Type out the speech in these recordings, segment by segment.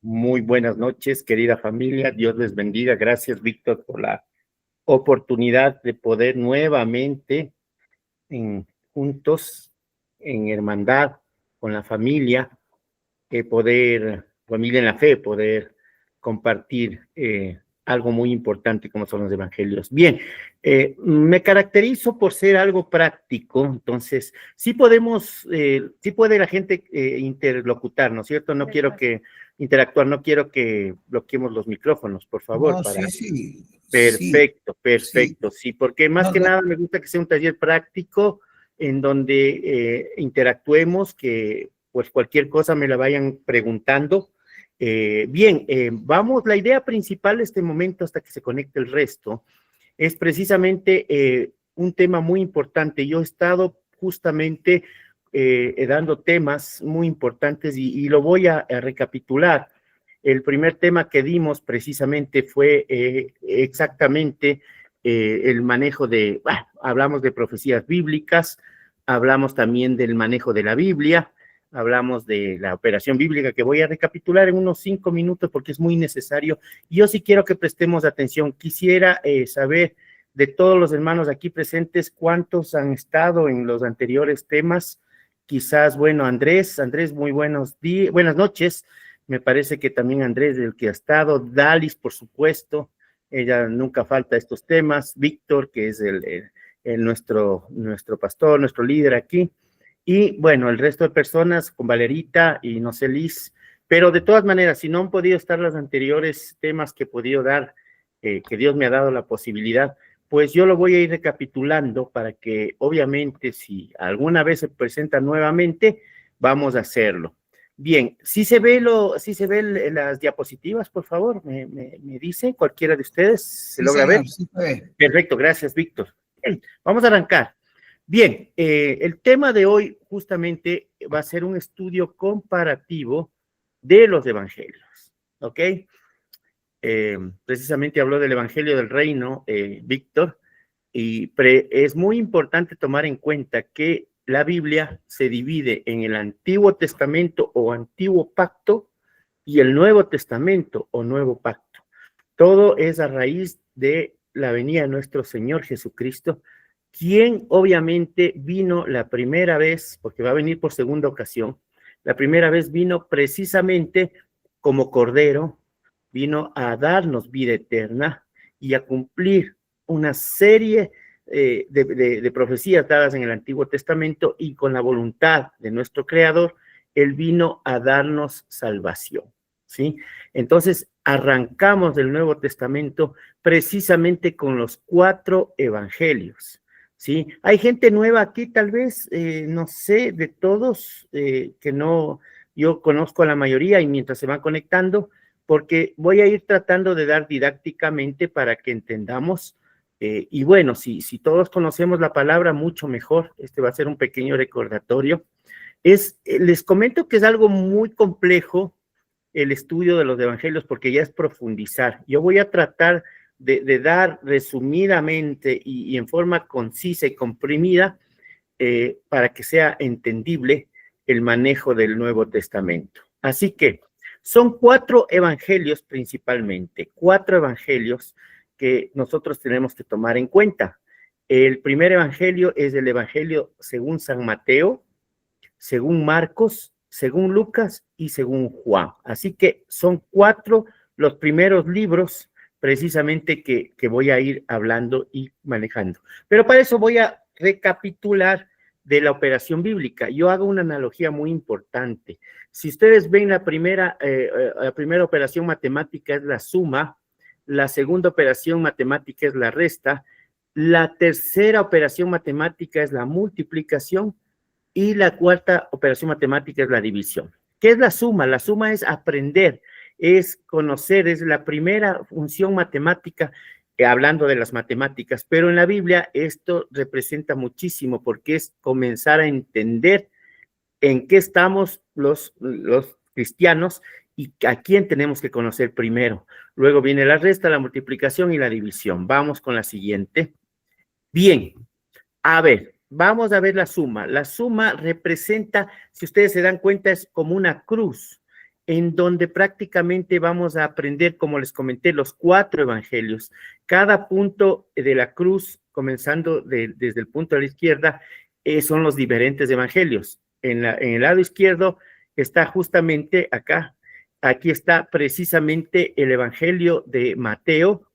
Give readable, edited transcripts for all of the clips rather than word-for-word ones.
Muy buenas noches, querida familia. Dios les bendiga. Gracias, Víctor, por la oportunidad de poder nuevamente juntos, en hermandad, con la familia, familia en la fe, poder compartir algo muy importante como son los evangelios. Bien, me caracterizo por ser algo práctico, entonces sí puede la gente interlocutar, ¿no es cierto? No quiero que interactuar, no quiero que bloqueemos los micrófonos, por favor, No, para... sí, Perfecto, perfecto, sí, porque más no, que no, nada me gusta que sea un taller práctico en donde interactuemos, que pues cualquier cosa me la vayan preguntando. Bien, vamos, la idea principal de este momento hasta que se conecte el resto es precisamente un tema muy importante. Yo he estado justamente dando temas muy importantes y lo voy a recapitular. El primer tema que dimos precisamente fue exactamente el manejo hablamos de profecías bíblicas, hablamos también del manejo de la Biblia, hablamos de la operación bíblica que voy a recapitular en unos 5 minutos porque es muy necesario. Yo sí quiero que prestemos atención. Quisiera saber de todos los hermanos aquí presentes cuántos han estado en los anteriores temas. Quizás, bueno, Andrés, muy buenos días, buenas noches. Me parece que también Andrés, el que ha estado, Dalis, por supuesto, ella nunca falta estos temas, Víctor, que es nuestro pastor, nuestro líder aquí, y bueno, el resto de personas con Valerita y no sé, Liz, pero de todas maneras, si no han podido estar los anteriores temas que he podido dar, que Dios me ha dado la posibilidad, pues yo lo voy a ir recapitulando para que obviamente si alguna vez se presenta nuevamente, vamos a hacerlo. Bien, si se ven las diapositivas, por favor, me dice cualquiera de ustedes, ¿se sí, logra ver? señor, sí fue. Perfecto, gracias, Víctor. Bien, vamos a arrancar. Bien, el tema de hoy justamente va a ser un estudio comparativo de los evangelios, ¿ok? Precisamente habló del evangelio del reino, Víctor, y es muy importante tomar en cuenta que la Biblia se divide en el Antiguo Testamento o Antiguo Pacto y el Nuevo Testamento o Nuevo Pacto. Todo es a raíz de la venida de nuestro Señor Jesucristo, quien obviamente vino la primera vez, porque va a venir por segunda ocasión, la primera vez vino precisamente como Cordero, vino a darnos vida eterna y a cumplir una serie de profecías dadas en el Antiguo Testamento, y con la voluntad de nuestro Creador, Él vino a darnos salvación, ¿sí? Entonces, arrancamos del Nuevo Testamento precisamente con los 4 evangelios, ¿sí? Hay gente nueva aquí, tal vez, no sé, de todos, que no, yo conozco a la mayoría y mientras se van conectando, porque voy a ir tratando de dar didácticamente para que entendamos, y bueno, si todos conocemos la palabra, mucho mejor. Este va a ser un pequeño recordatorio. Les comento que es algo muy complejo el estudio de los evangelios, porque ya es profundizar. Yo voy a tratar de dar resumidamente y en forma concisa y comprimida, para que sea entendible el manejo del Nuevo Testamento. Así que son 4 evangelios principalmente, 4 evangelios que nosotros tenemos que tomar en cuenta. El primer evangelio es el evangelio según San Mateo, según Marcos, según Lucas y según Juan. Así que son 4 los primeros libros precisamente que voy a ir hablando y manejando. Pero para eso voy a recapitular de la operación bíblica. Yo hago una analogía muy importante. Si ustedes ven la primera operación matemática es la suma, la segunda operación matemática es la resta, la tercera operación matemática es la multiplicación, y la cuarta operación matemática es la división. ¿Qué es la suma? La suma es aprender, es conocer, es la primera función matemática, hablando de las matemáticas, pero en la Biblia esto representa muchísimo porque es comenzar a entender en qué estamos los cristianos y a quién tenemos que conocer primero. Luego viene la resta, la multiplicación y la división. Vamos con la siguiente. Bien, a ver, vamos a ver la suma. La suma representa, si ustedes se dan cuenta, es como una cruz. en donde prácticamente vamos a aprender, como les comenté, los 4 evangelios. Cada punto de la cruz, comenzando desde el punto de la izquierda, son los diferentes evangelios. En el lado izquierdo está justamente acá, aquí está precisamente el evangelio de Mateo,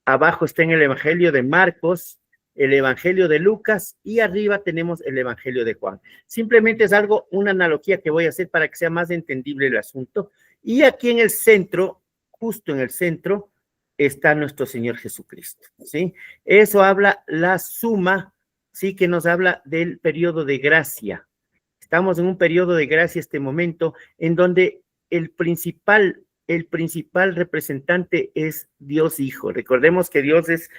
abajo está en el evangelio de Marcos, el evangelio de Lucas y arriba tenemos el evangelio de Juan. Simplemente es una analogía que voy a hacer para que sea más entendible el asunto. Y aquí en el centro, justo en el centro, está nuestro Señor Jesucristo, ¿sí? Eso habla la suma, ¿sí? Que nos habla del periodo de gracia. Estamos en un periodo de gracia este momento en donde el principal representante es Dios Hijo. Recordemos que Dios es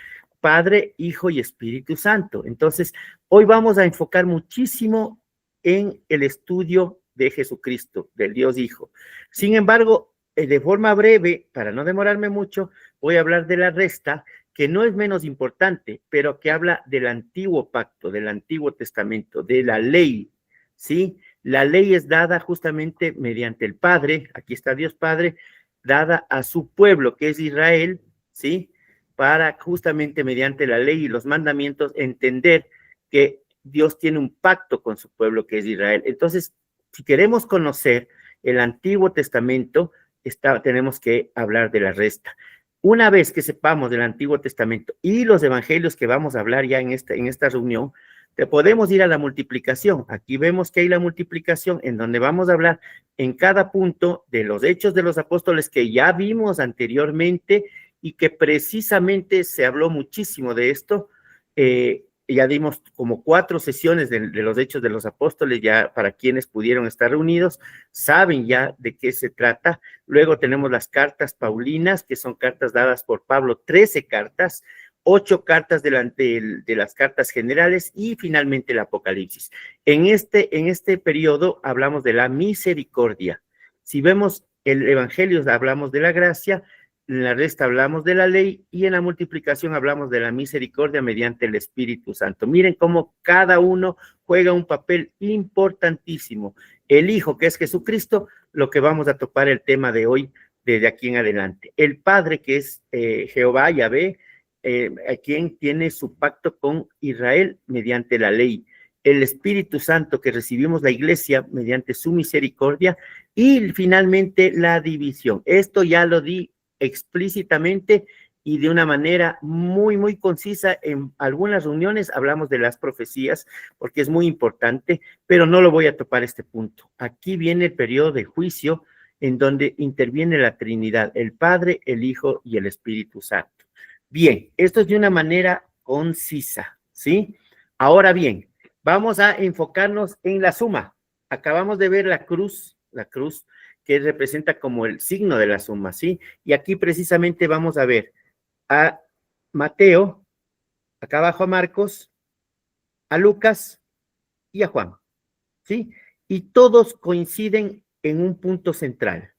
Padre, Hijo y Espíritu Santo. Entonces, hoy vamos a enfocar muchísimo en el estudio de Jesucristo, del Dios Hijo. Sin embargo, de forma breve, para no demorarme mucho, voy a hablar de la resta, que no es menos importante, pero que habla del antiguo pacto, del Antiguo Testamento, de la ley, ¿sí? La ley es dada justamente mediante el Padre, aquí está Dios Padre, dada a su pueblo, que es Israel, ¿sí? Para justamente mediante la ley y los mandamientos entender que Dios tiene un pacto con su pueblo, que es Israel. Entonces, si queremos conocer el Antiguo Testamento, tenemos que hablar de la resta. Una vez que sepamos del Antiguo Testamento y los evangelios que vamos a hablar ya en esta reunión, podemos ir a la multiplicación. Aquí vemos que hay la multiplicación en donde vamos a hablar en cada punto de los hechos de los apóstoles que ya vimos anteriormente y que precisamente se habló muchísimo de esto. Ya dimos como 4 sesiones de los hechos de los apóstoles, ya para quienes pudieron estar reunidos, saben ya de qué se trata. Luego tenemos las cartas paulinas, que son cartas dadas por Pablo, 13 cartas, 8 cartas de las cartas generales y finalmente el Apocalipsis. En este periodo hablamos de la misericordia. Si vemos el Evangelio, hablamos de la gracia, en la resta hablamos de la ley y en la multiplicación hablamos de la misericordia mediante el Espíritu Santo. Miren cómo cada uno juega un papel importantísimo. El Hijo, que es Jesucristo, lo que vamos a topar el tema de hoy desde aquí en adelante. El Padre, que es Jehová, Yahvé, quien tiene su pacto con Israel mediante la ley. El Espíritu Santo, que recibimos la iglesia mediante su misericordia, y finalmente la división. Esto ya lo di explícitamente y de una manera muy, muy concisa. En algunas reuniones hablamos de las profecías, porque es muy importante, pero no lo voy a topar este punto. Aquí viene el periodo de juicio, en donde interviene la Trinidad, el Padre, el Hijo y el Espíritu Santo. Bien, esto es de una manera concisa, ¿sí? Ahora bien, vamos a enfocarnos en la suma. Acabamos de ver la cruz que representa como el signo de la suma, ¿sí? Y aquí precisamente vamos a ver a Mateo, acá abajo a Marcos, a Lucas y a Juan, ¿sí? Y todos coinciden en un punto central.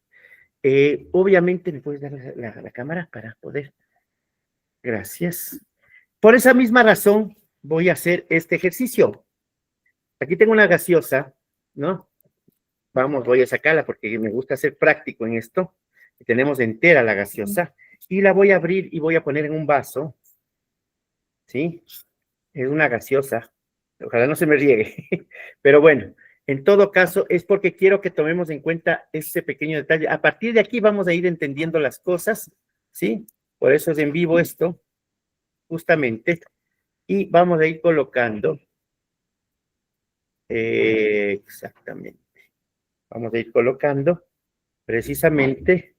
Obviamente, ¿me puedes dar la cámara para poder? Gracias. Por esa misma razón, voy a hacer este ejercicio. Aquí tengo una gaseosa, ¿no? Voy a sacarla porque me gusta ser práctico en esto. Tenemos entera la gaseosa y la voy a abrir y voy a poner en un vaso, ¿sí? Es una gaseosa. Ojalá no se me riegue. Pero bueno, en todo caso es porque quiero que tomemos en cuenta ese pequeño detalle. A partir de aquí vamos a ir entendiendo las cosas, ¿sí? Por eso es en vivo esto, justamente. Y vamos a ir colocando. Exactamente. Vamos a ir colocando, precisamente,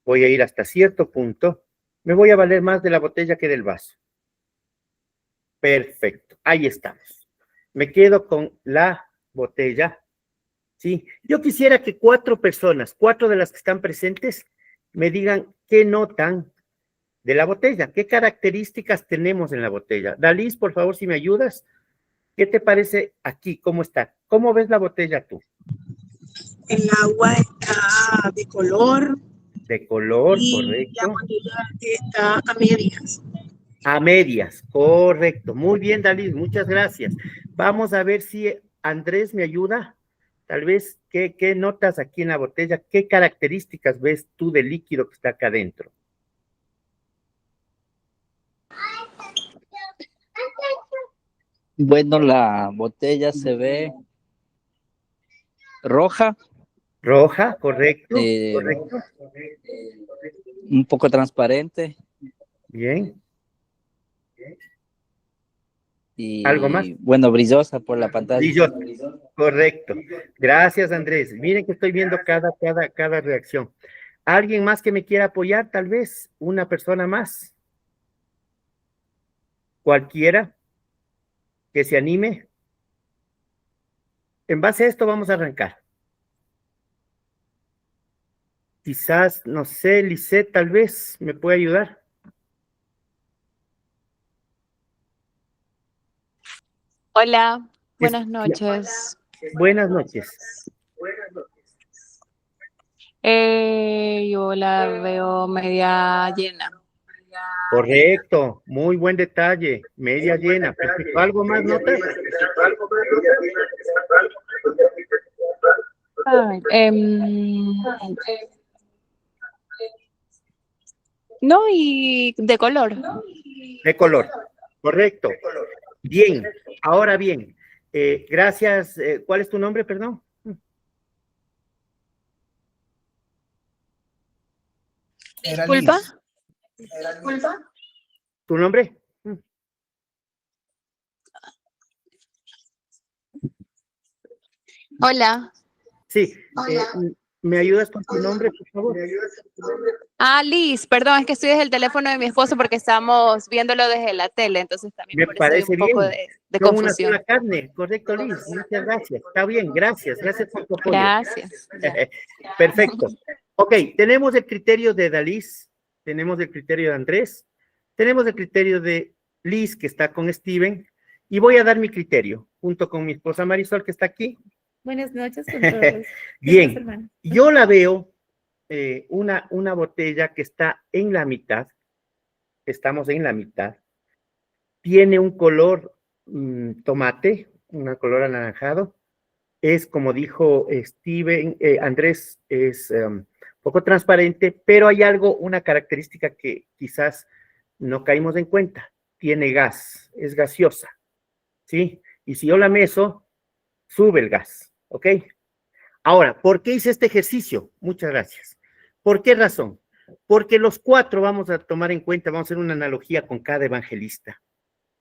voy a ir hasta cierto punto, me voy a valer más de la botella que del vaso. Perfecto, ahí estamos. Me quedo con la botella, ¿sí? Yo quisiera que 4 personas, 4 de las que están presentes, me digan qué notan de la botella, qué características tenemos en la botella. Dalis, por favor, si me ayudas, ¿qué te parece aquí? ¿Cómo está? ¿Cómo ves la botella tú? El agua está de color. De color, y correcto. La botella está a medias. A medias, correcto. Muy bien, Dalis, muchas gracias. Vamos a ver si Andrés me ayuda. Tal vez ¿Qué notas aquí en la botella? ¿Qué características ves tú del líquido que está acá adentro? Bueno, la botella se ve roja, Roja, correcto, eh, correcto. un poco transparente Bien. ¿Algo más? y, bueno, brillosa por la pantalla. Brilloso, correcto. Gracias, Andrés. Miren que estoy viendo cada reacción. ¿Alguien más que me quiera apoyar? Tal vez una persona más. Cualquiera que se anime. En base a esto vamos a arrancar. Quizás, no sé, Lisette, tal vez me puede ayudar. Hola, Es- buenas noches. Buenas noches. Yo la veo media llena. Correcto, muy buen detalle. Media llena. Perfecto. ¿Algo más notas? Ay, no, y de color. De color. Correcto. Bien. Ahora bien, gracias. ¿Cuál es tu nombre, perdón? Era Disculpa. Liz. ¿Tu nombre? Hola. Sí. ¿Me ayudas con tu nombre, por favor? Ah, Liz, perdón, es que estoy desde el teléfono de mi esposo porque estamos viéndolo desde la tele, entonces también Me por eso hay parece un poco bien. de Son una confusión. sola carne. Correcto, Liz. Muchas gracias. Está bien, gracias. Gracias por tu apoyo. Gracias. Perfecto. Ok, tenemos el criterio de Dalis, tenemos el criterio de Andrés, tenemos el criterio de Liz, que está con Steven, y voy a dar mi criterio, junto con mi esposa Marisol, que está aquí. Buenas noches con todos. Bien, hermano. yo la veo una botella que está en la mitad, estamos en la mitad, tiene un color tomate, un color anaranjado, es como dijo Steven, Andrés, es poco transparente, pero hay algo, una característica que quizás no caímos en cuenta, tiene gas, es gaseosa, ¿sí? Y si yo la meso, sube el gas, ¿ok? Ahora, ¿por qué hice este ejercicio? Muchas gracias. ¿Por qué razón? Porque los cuatro vamos a tomar en cuenta, vamos a hacer una analogía con cada evangelista,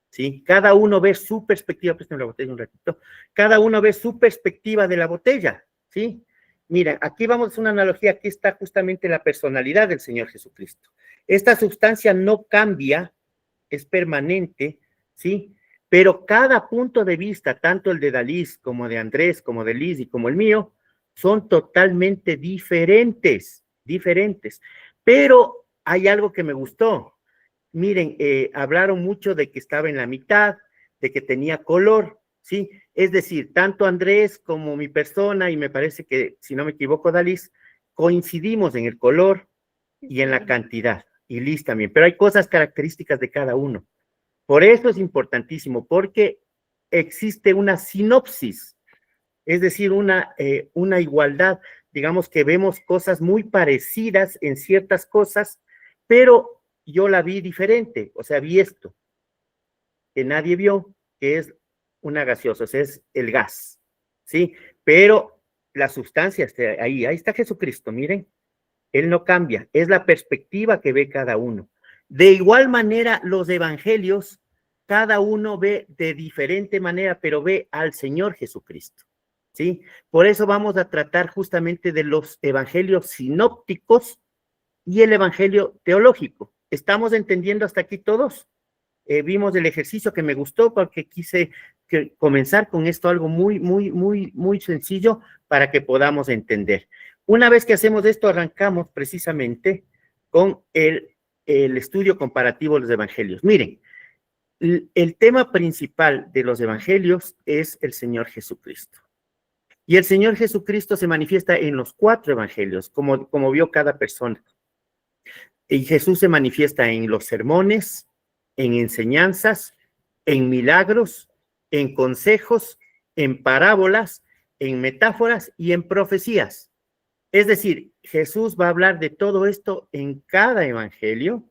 ¿sí? Cada uno ve su perspectiva, préstame la botella un ratito, cada uno ve su perspectiva de la botella, ¿sí? Mira, aquí vamos a hacer una analogía, aquí está justamente la personalidad del Señor Jesucristo. Esta sustancia no cambia, es permanente, ¿sí? Pero cada punto de vista, tanto el de Dalis como de Andrés, como de Liz y como el mío, son totalmente diferentes, pero hay algo que me gustó. Miren, hablaron mucho de que estaba en la mitad, de que tenía color, ¿sí? Es decir, tanto Andrés como mi persona, y me parece que, si no me equivoco, Dalis, coincidimos en el color y en la cantidad, y Liz también, pero hay cosas características de cada uno. Por eso es importantísimo, porque existe una sinopsis, es decir, una igualdad, digamos que vemos cosas muy parecidas en ciertas cosas, pero yo la vi diferente, o sea, vi esto, que nadie vio, que es una gaseosa, o sea, es el gas, ¿sí? Pero la sustancia está ahí está Jesucristo, miren, Él no cambia, es la perspectiva que ve cada uno. De igual manera, los evangelios, cada uno ve de diferente manera, pero ve al Señor Jesucristo, ¿sí? Por eso vamos a tratar justamente de los evangelios sinópticos y el evangelio teológico. ¿Estamos entendiendo hasta aquí todos? Vimos el ejercicio que me gustó porque quise comenzar con esto, algo muy sencillo para que podamos entender. Una vez que hacemos esto, arrancamos precisamente con el estudio comparativo de los evangelios. Miren, el tema principal de los evangelios es el Señor Jesucristo. Y el Señor Jesucristo se manifiesta en los 4 evangelios, como vio cada persona. Y Jesús se manifiesta en los sermones, en enseñanzas, en milagros, en consejos, en parábolas en metáforas y en profecías. Es decir, Jesús va a hablar de todo esto en cada evangelio,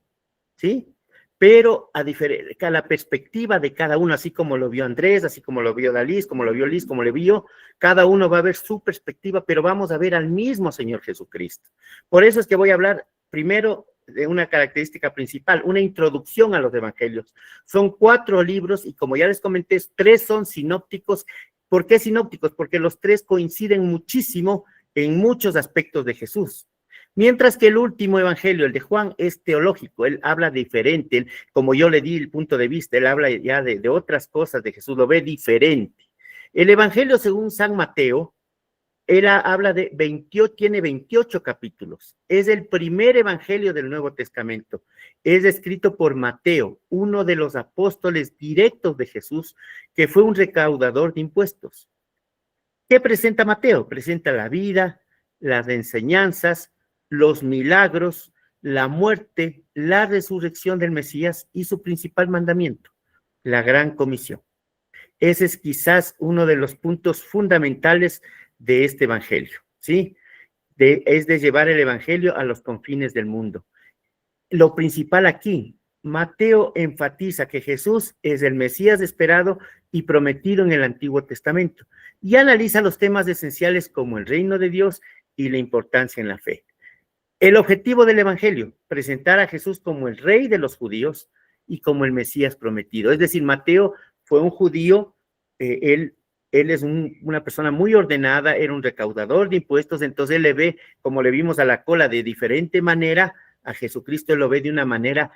¿sí? Pero a la perspectiva de cada uno, así como lo vio Andrés, así como lo vio Dalí, como lo vio Liz, como le vio, cada uno va a ver su perspectiva, pero vamos a ver al mismo Señor Jesucristo. Por eso es que voy a hablar primero de una característica principal, una introducción a los evangelios. Son 4 libros y como ya les comenté, 3 son sinópticos. ¿Por qué sinópticos? Porque los 3 coinciden muchísimo en muchos aspectos de Jesús. Mientras que el último evangelio, el de Juan, es teológico, él habla diferente, como yo le di el punto de vista, él habla ya de otras cosas de Jesús, lo ve diferente. El evangelio según San Mateo, él habla de 28, tiene 28 capítulos, es el primer evangelio del Nuevo Testamento, es escrito por Mateo, uno de los apóstoles directos de Jesús, que fue un recaudador de impuestos. ¿Qué presenta Mateo? Presenta la vida, las enseñanzas, los milagros, la muerte, la resurrección del Mesías y su principal mandamiento, la gran comisión. Ese es quizás uno de los puntos fundamentales de este evangelio, ¿sí? Es de llevar el evangelio a los confines del mundo. Lo principal aquí, Mateo enfatiza que Jesús es el Mesías esperado y prometido en el Antiguo Testamento y analiza los temas esenciales como el reino de Dios y la importancia en la fe. El objetivo del evangelio, presentar a Jesús como el rey de los judíos y como el Mesías prometido. Es decir, Mateo fue un judío, él es una persona muy ordenada, era un recaudador de impuestos, entonces él le ve, como le vimos a la cola, de diferente manera, a Jesucristo él lo ve de una manera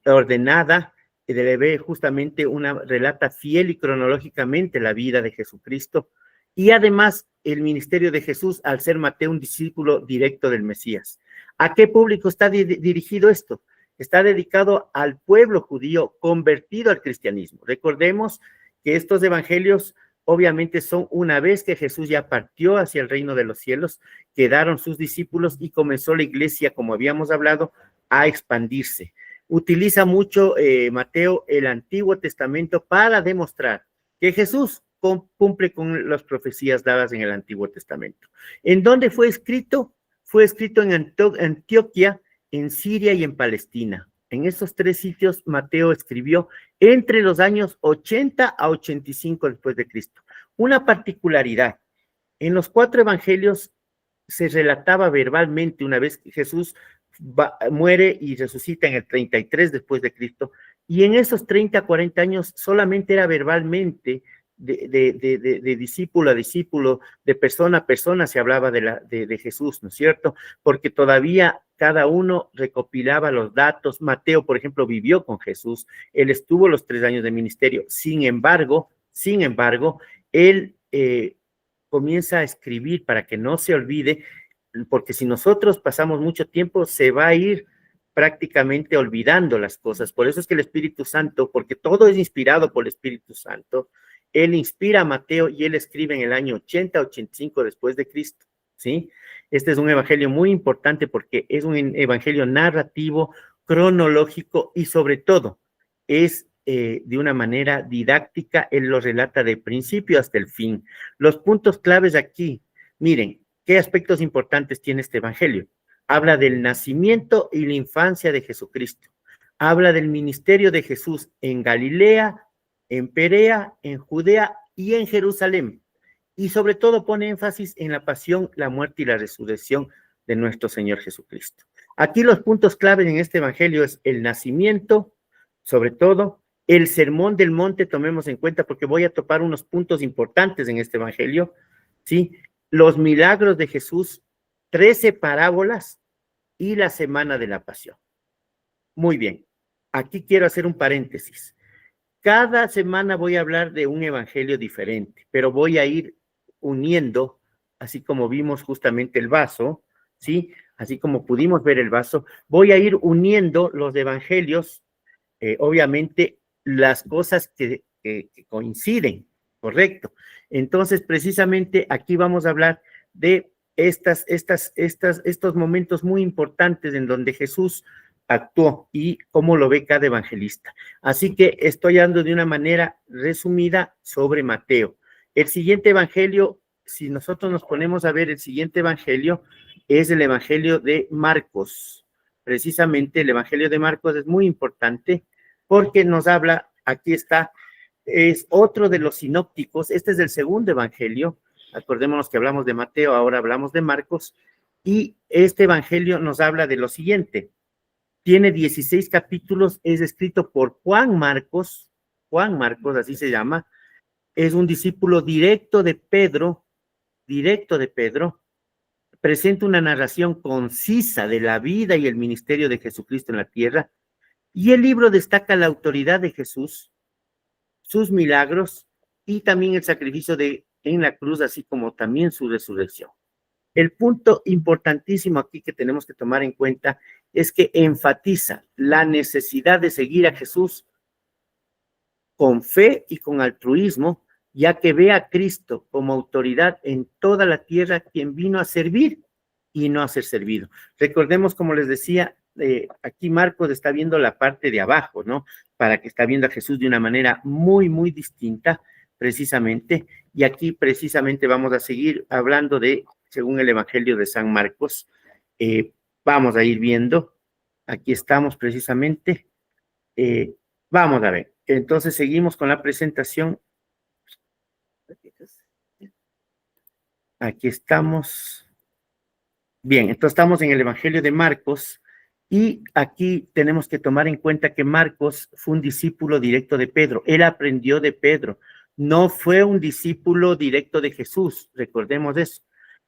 ordenada, le ve justamente relata fiel y cronológicamente la vida de Jesucristo, y además el ministerio de Jesús, al ser Mateo un discípulo directo del Mesías. ¿A qué público está dirigido esto? Está dedicado al pueblo judío convertido al cristianismo. Recordemos que estos evangelios obviamente son una vez que Jesús ya partió hacia el reino de los cielos, quedaron sus discípulos y comenzó la iglesia, como habíamos hablado, a expandirse. Utiliza mucho Mateo el Antiguo Testamento para demostrar que Jesús cumple con las profecías dadas en el Antiguo Testamento. ¿En dónde fue escrito? Fue escrito en Antioquía, en Siria y en Palestina. En esos 3 sitios Mateo escribió entre los años 80 a 85 después de Cristo. Una particularidad, en los 4 evangelios se relataba verbalmente una vez que Jesús muere y resucita en el 33 después de Cristo, y en esos 30 a 40 años solamente era verbalmente, de discípulo a discípulo, de persona a persona se hablaba de Jesús, ¿no es cierto? Porque todavía cada uno recopilaba los datos. Mateo, por ejemplo, vivió con Jesús, él estuvo los 3 años de ministerio, sin embargo, él comienza a escribir para que no se olvide, porque si nosotros pasamos mucho tiempo, se va a ir prácticamente olvidando las cosas. Por eso es que el Espíritu Santo, porque todo es inspirado por el Espíritu Santo, él inspira a Mateo y él escribe en el año 80, 85 después de Cristo, ¿sí? Este es un evangelio muy importante porque es un evangelio narrativo, cronológico y sobre todo es de una manera didáctica, él lo relata de principio hasta el fin. Los puntos claves aquí, miren, ¿qué aspectos importantes tiene este evangelio? Habla del nacimiento y la infancia de Jesucristo. Habla del ministerio de Jesús en Galilea, en Perea, en Judea y en Jerusalén. Y sobre todo pone énfasis en la pasión, la muerte y la resurrección de nuestro Señor Jesucristo. Aquí los puntos claves en este evangelio es el nacimiento, sobre todo, el sermón del monte, tomemos en cuenta porque voy a topar unos puntos importantes en este evangelio, ¿sí? Los milagros de Jesús, 13 parábolas y la semana de la pasión. Muy bien, aquí quiero hacer un paréntesis. Cada semana voy a hablar de un evangelio diferente, pero voy a ir uniendo, así como vimos justamente el vaso, ¿sí? Así como pudimos ver el vaso, voy a ir uniendo los evangelios, obviamente las cosas que coinciden, correcto. Entonces, precisamente aquí vamos a hablar de estos momentos muy importantes en donde Jesús actuó y cómo lo ve cada evangelista. Así que estoy hablando de una manera resumida sobre Mateo. El siguiente evangelio si nosotros nos ponemos a ver el siguiente evangelio, es el evangelio de Marcos. Precisamente el evangelio de Marcos es muy importante porque nos habla, aquí está, es otro de los sinópticos, este es el segundo evangelio, acordémonos que hablamos de Mateo, ahora hablamos de Marcos, y este evangelio nos habla de lo siguiente, tiene 16 capítulos, es escrito por Juan Marcos, así se llama, es un discípulo directo de Pedro, presenta una narración concisa de la vida y el ministerio de Jesucristo en la tierra, y el libro destaca la autoridad de Jesús, sus milagros y también el sacrificio en la cruz, así como también su resurrección. El punto importantísimo aquí que tenemos que tomar en cuenta es que enfatiza la necesidad de seguir a Jesús con fe y con altruismo, ya que ve a Cristo como autoridad en toda la tierra, quien vino a servir y no a ser servido. Recordemos, como les decía, aquí Marcos está viendo la parte de abajo, ¿no? Para que está viendo a Jesús de una manera muy, muy distinta, precisamente, y aquí precisamente vamos a seguir hablando según el Evangelio de San Marcos, vamos a ir viendo, aquí estamos precisamente, vamos a ver, entonces seguimos con la presentación, aquí estamos, bien, entonces estamos en el Evangelio de Marcos, y aquí tenemos que tomar en cuenta que Marcos fue un discípulo directo de Pedro, él aprendió de Pedro, no fue un discípulo directo de Jesús, recordemos eso,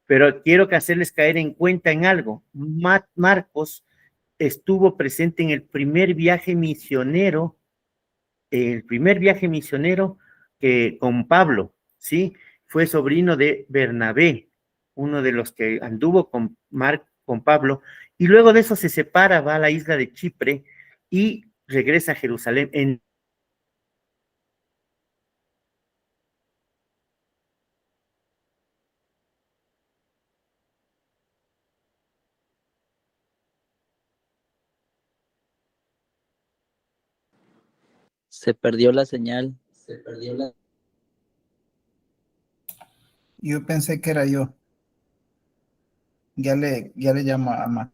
pero quiero que hacerles caer en cuenta en algo, Marcos estuvo presente en el primer viaje misionero que con Pablo, ¿sí? Fue sobrino de Bernabé, uno de los que anduvo con Pablo, y luego de eso se separa, va a la isla de Chipre y regresa a Jerusalén. Se perdió la señal. Yo pensé que era yo. Ya le llamo a Ama.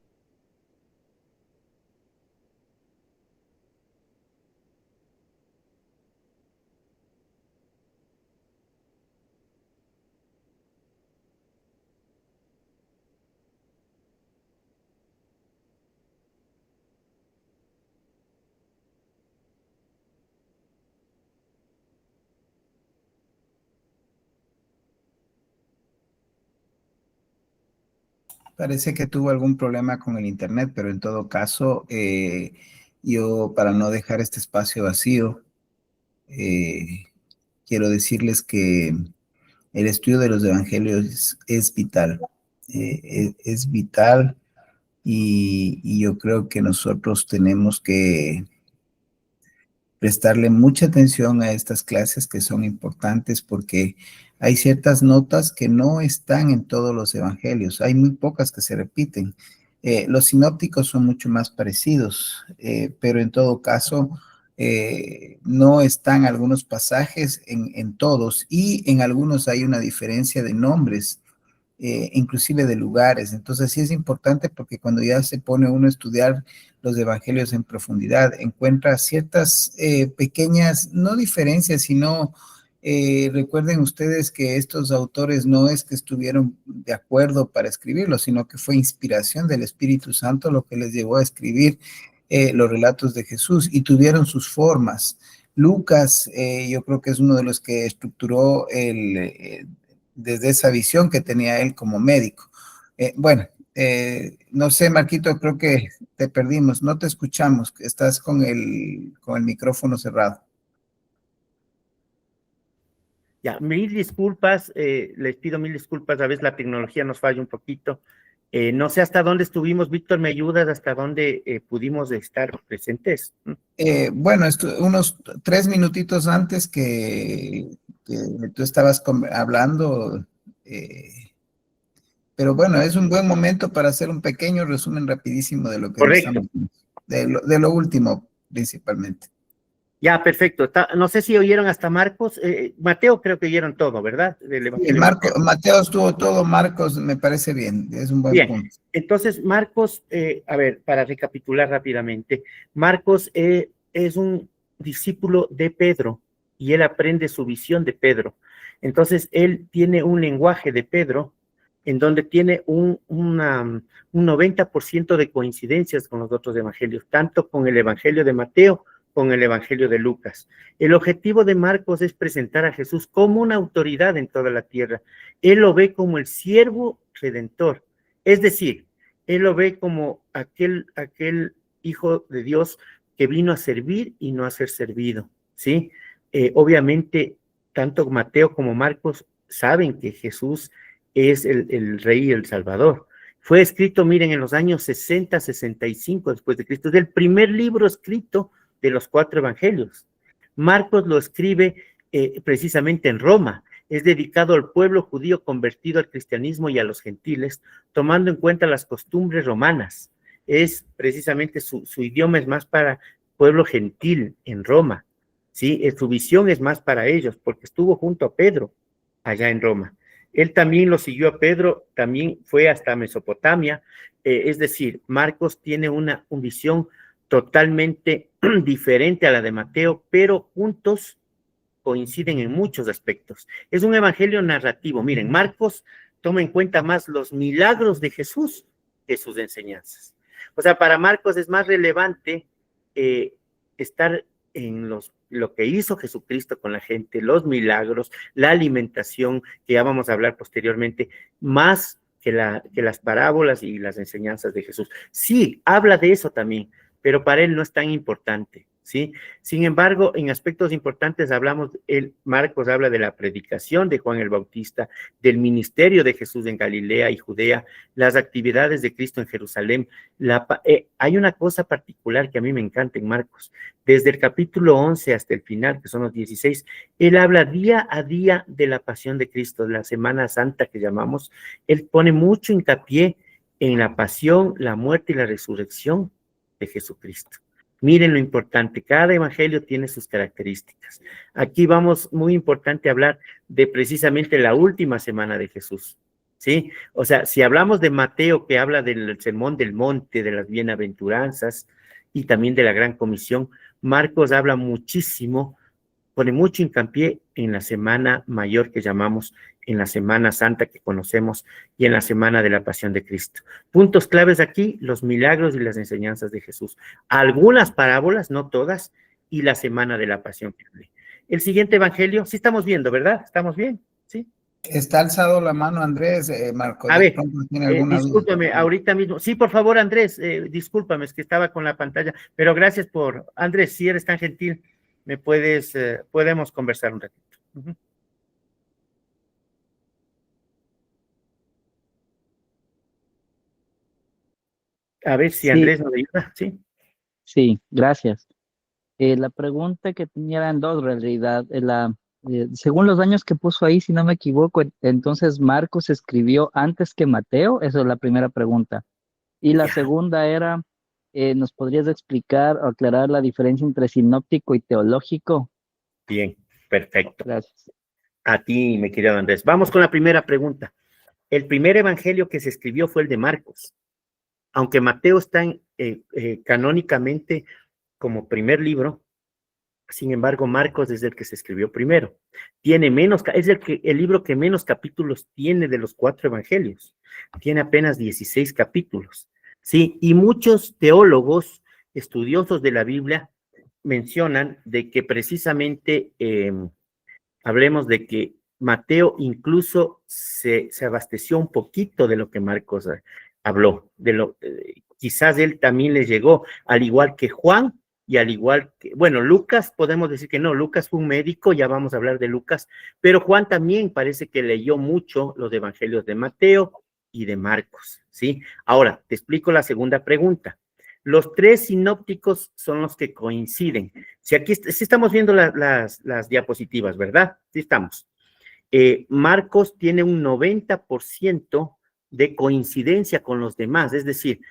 Parece que tuvo algún problema con el internet, pero en todo caso, yo para no dejar este espacio vacío, quiero decirles que el estudio de los evangelios es vital, es vital y yo creo que nosotros tenemos que prestarle mucha atención a estas clases que son importantes porque hay ciertas notas que no están en todos los evangelios, hay muy pocas que se repiten. Los sinópticos son mucho más parecidos, pero en todo caso no están algunos pasajes en todos y en algunos hay una diferencia de nombres, inclusive de lugares. Entonces sí es importante porque cuando ya se pone uno a estudiar los evangelios en profundidad, encuentra ciertas pequeñas, no diferencias, sino recuerden ustedes que estos autores no es que estuvieron de acuerdo para escribirlo, sino que fue inspiración del Espíritu Santo lo que les llevó a escribir los relatos de Jesús y tuvieron sus formas. Lucas, yo creo que es uno de los que estructuró desde esa visión que tenía él como médico. No sé, Marquito, creo que te perdimos, no te escuchamos, estás con el micrófono cerrado. Ya, mil disculpas, les pido mil disculpas, a veces la tecnología nos falla un poquito. No sé hasta dónde estuvimos, Víctor, ¿me ayudas hasta dónde pudimos estar presentes? Unos 3 minutitos antes que tú estabas hablando, pero bueno, es un buen momento para hacer un pequeño resumen rapidísimo de lo que Correcto. de lo último, principalmente. Ya, perfecto. No sé si oyeron hasta Marcos. Mateo creo que oyeron todo, ¿verdad? Del Sí, Evangelio de Mateo. Mateo estuvo todo, Marcos me parece bien, es un buen Bien, punto. entonces Marcos, a ver, para recapitular rápidamente, Marcos es un discípulo de Pedro y él aprende su visión de Pedro. Entonces él tiene un lenguaje de Pedro en donde tiene un 90% de coincidencias con los otros evangelios, tanto con el Evangelio de Mateo con el Evangelio de Lucas. El objetivo de Marcos es presentar a Jesús como una autoridad en toda la tierra. Él lo ve como el siervo redentor. Es decir, él lo ve como aquel hijo de Dios que vino a servir y no a ser servido, ¿sí? Obviamente, tanto Mateo como Marcos saben que Jesús es el rey y el salvador. Fue escrito, miren, en los años 60, 65 después de Cristo. Es el primer libro escrito de los 4 evangelios. Marcos lo escribe precisamente en Roma. Es dedicado al pueblo judío convertido al cristianismo y a los gentiles, tomando en cuenta las costumbres romanas. Es precisamente su idioma es más para pueblo gentil en Roma, ¿sí? Su visión es más para ellos, porque estuvo junto a Pedro allá en Roma. Él también lo siguió a Pedro, también fue hasta Mesopotamia, es decir, Marcos tiene una visión totalmente diferente a la de Mateo, pero juntos coinciden en muchos aspectos. Es un evangelio narrativo. Miren, Marcos toma en cuenta más los milagros de Jesús que sus enseñanzas. O sea, para Marcos es más relevante estar en lo que hizo Jesucristo con la gente, los milagros, la alimentación, que ya vamos a hablar posteriormente, más que las parábolas y las enseñanzas de Jesús. Sí, habla de eso también, pero para él no es tan importante, ¿sí? Sin embargo, en aspectos importantes Marcos habla de la predicación de Juan el Bautista, del ministerio de Jesús en Galilea y Judea, las actividades de Cristo en Jerusalén. Hay una cosa particular que a mí me encanta en Marcos. Desde el capítulo 11 hasta el final, que son los 16, él habla día a día de la pasión de Cristo, de la Semana Santa que llamamos. Él pone mucho hincapié en la pasión, la muerte y la resurrección de Jesucristo. Miren lo importante, cada evangelio tiene sus características. Aquí vamos, muy importante hablar de precisamente la última semana de Jesús, ¿sí? O sea, si hablamos de Mateo, que habla del sermón del monte, de las bienaventuranzas y también de la gran comisión, Marcos habla muchísimo, pone mucho hincapié en la semana mayor que llamamos, en la Semana Santa que conocemos y en la Semana de la Pasión de Cristo. Puntos claves aquí, los milagros y las enseñanzas de Jesús. Algunas parábolas, no todas, y la Semana de la Pasión. El siguiente evangelio, sí estamos viendo, ¿verdad? ¿Estamos bien? ¿Sí? Está alzado la mano Andrés, Marco. A ver, ¿tiene alguna discúlpame, duda? ahorita mismo. Sí, por favor, Andrés, discúlpame, es que estaba con la pantalla, pero gracias Andrés, si eres tan gentil, podemos conversar un ratito. Uh-huh. A ver si Sí, Andrés nos ayuda, ¿sí? sí, gracias. La pregunta que tenía eran 2, en realidad. Según los años que puso ahí, si no me equivoco, entonces Marcos escribió antes que Mateo. Esa es la primera pregunta. Y la Ya. segunda era, ¿nos podrías explicar o aclarar la diferencia entre sinóptico y teológico? Bien, perfecto. Gracias. A ti, mi querido Andrés. Vamos con la primera pregunta. El primer evangelio que se escribió fue el de Marcos. Aunque Mateo está canónicamente como primer libro, sin embargo, Marcos es el que se escribió primero. Es el libro que menos capítulos tiene de los 4 evangelios. Tiene apenas 16 capítulos. Sí, y muchos teólogos, estudiosos de la Biblia, mencionan de que precisamente hablemos de que Mateo incluso se abasteció un poquito de lo que Marcos habló, quizás él también le llegó, al igual que Juan, y al igual que, bueno, Lucas, podemos decir que no, Lucas fue un médico, ya vamos a hablar de Lucas, pero Juan también parece que leyó mucho los evangelios de Mateo y de Marcos, ¿sí? Ahora, te explico la segunda pregunta. Los 3 sinópticos son los que coinciden. Si aquí sí estamos viendo las diapositivas, ¿verdad? Sí estamos. Marcos tiene un 90% de coincidencia con los demás, es decir,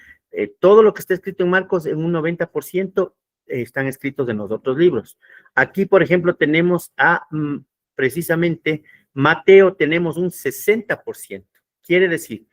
todo lo que está escrito en Marcos en un 90% están escritos en los otros libros. Aquí, por ejemplo, tenemos precisamente Mateo, tenemos un 60%. Quiere decir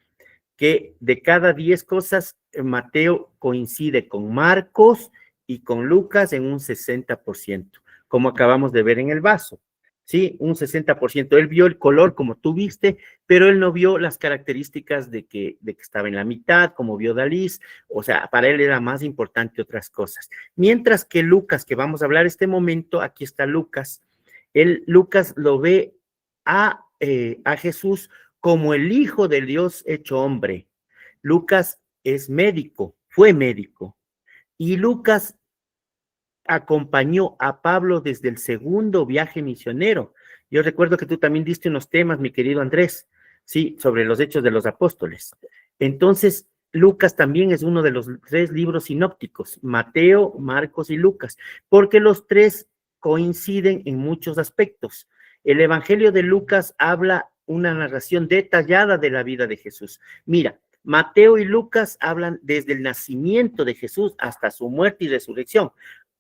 que de cada 10 cosas, Mateo coincide con Marcos y con Lucas en un 60%, como acabamos de ver en el vaso. Sí, un 60%. Él vio el color como tú viste, pero él no vio las características de que estaba en la mitad, como vio Dalí. O sea, para él era más importante otras cosas. Mientras que Lucas, que vamos a hablar este momento, aquí está Lucas, Lucas lo ve a Jesús como el Hijo del Dios hecho hombre. Lucas es médico, fue médico, y Lucas acompañó a Pablo desde el segundo viaje misionero. Yo recuerdo que tú también diste unos temas, mi querido Andrés, sí, sobre los hechos de los apóstoles. Entonces, Lucas también es uno de los 3 libros sinópticos, Mateo, Marcos y Lucas, porque los 3 coinciden en muchos aspectos. El Evangelio de Lucas habla una narración detallada de la vida de Jesús. Mira, Mateo y Lucas hablan desde el nacimiento de Jesús hasta su muerte y resurrección.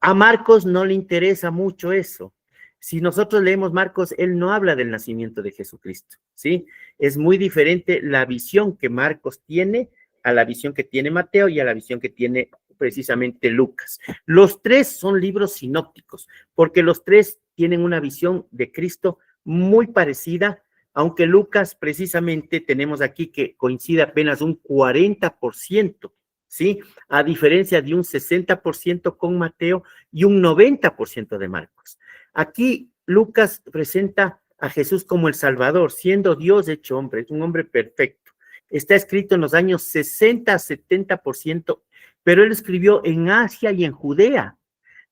A Marcos no le interesa mucho eso. Si nosotros leemos Marcos, él no habla del nacimiento de Jesucristo, ¿sí? Es muy diferente la visión que Marcos tiene a la visión que tiene Mateo y a la visión que tiene precisamente Lucas. Los 3 son libros sinópticos, porque los 3 tienen una visión de Cristo muy parecida, aunque Lucas precisamente tenemos aquí que coincide apenas un 40%, ¿sí? A diferencia de un 60% con Mateo y un 90% de Marcos. Aquí Lucas presenta a Jesús como el Salvador, siendo Dios hecho hombre, es un hombre perfecto. Está escrito en los años 60 a 70%, pero él escribió en Asia y en Judea.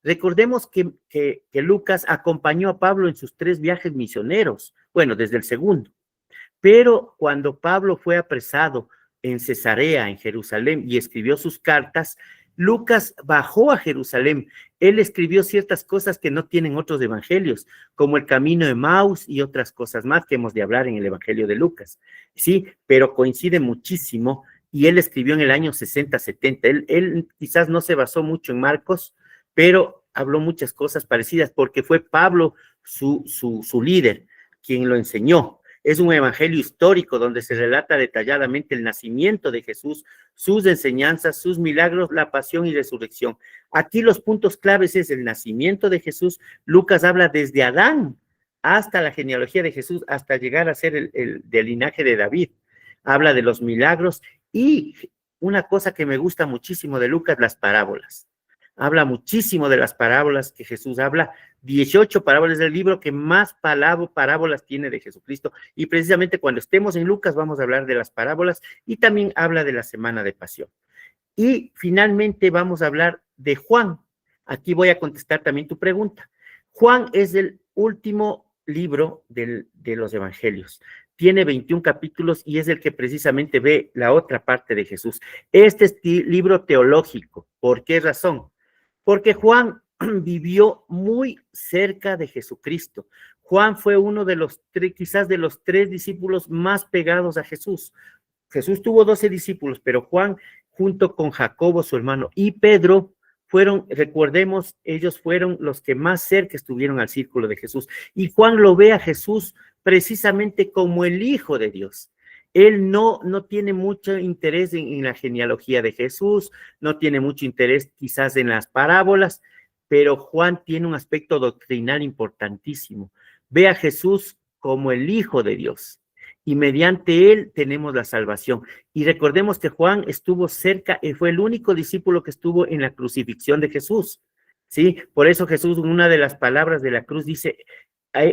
Recordemos que Lucas acompañó a Pablo en sus 3 viajes misioneros, bueno, desde el segundo. Pero cuando Pablo fue apresado en Cesarea, en Jerusalén, y escribió sus cartas, Lucas bajó a Jerusalén. Él escribió ciertas cosas que no tienen otros evangelios, como el camino de Maús y otras cosas más que hemos de hablar en el evangelio de Lucas. Sí, pero coincide muchísimo, y él escribió en el año 60-70. Él quizás no se basó mucho en Marcos, pero habló muchas cosas parecidas, porque fue Pablo su líder, quien lo enseñó. Es un evangelio histórico donde se relata detalladamente el nacimiento de Jesús, sus enseñanzas, sus milagros, la pasión y resurrección. Aquí los puntos claves es el nacimiento de Jesús. Lucas habla desde Adán hasta la genealogía de Jesús, hasta llegar a ser del linaje de David. Habla de los milagros y una cosa que me gusta muchísimo de Lucas, las parábolas. Habla muchísimo de las parábolas que Jesús habla, 18 parábolas del libro que más parábolas tiene de Jesucristo, y precisamente cuando estemos en Lucas vamos a hablar de las parábolas, y también habla de la semana de pasión. Y finalmente vamos a hablar de Juan. Aquí voy a contestar también tu pregunta. Juan es el último libro de los evangelios. Tiene 21 capítulos y es el que precisamente ve la otra parte de Jesús. Este es libro teológico. ¿Por qué razón? Porque Juan vivió muy cerca de Jesucristo. Juan fue uno de los 3, quizás de los 3 discípulos más pegados a Jesús. Jesús tuvo 12 discípulos, pero Juan, junto con Jacobo, su hermano, y Pedro, recordemos, ellos fueron los que más cerca estuvieron al círculo de Jesús. Y Juan lo ve a Jesús precisamente como el Hijo de Dios. Él no tiene mucho interés en la genealogía de Jesús, no tiene mucho interés quizás en las parábolas, pero Juan tiene un aspecto doctrinal importantísimo. Ve a Jesús como el Hijo de Dios y mediante él tenemos la salvación. Y recordemos que Juan estuvo cerca, fue el único discípulo que estuvo en la crucifixión de Jesús, ¿sí? Por eso Jesús, en una de las palabras de la cruz, dice,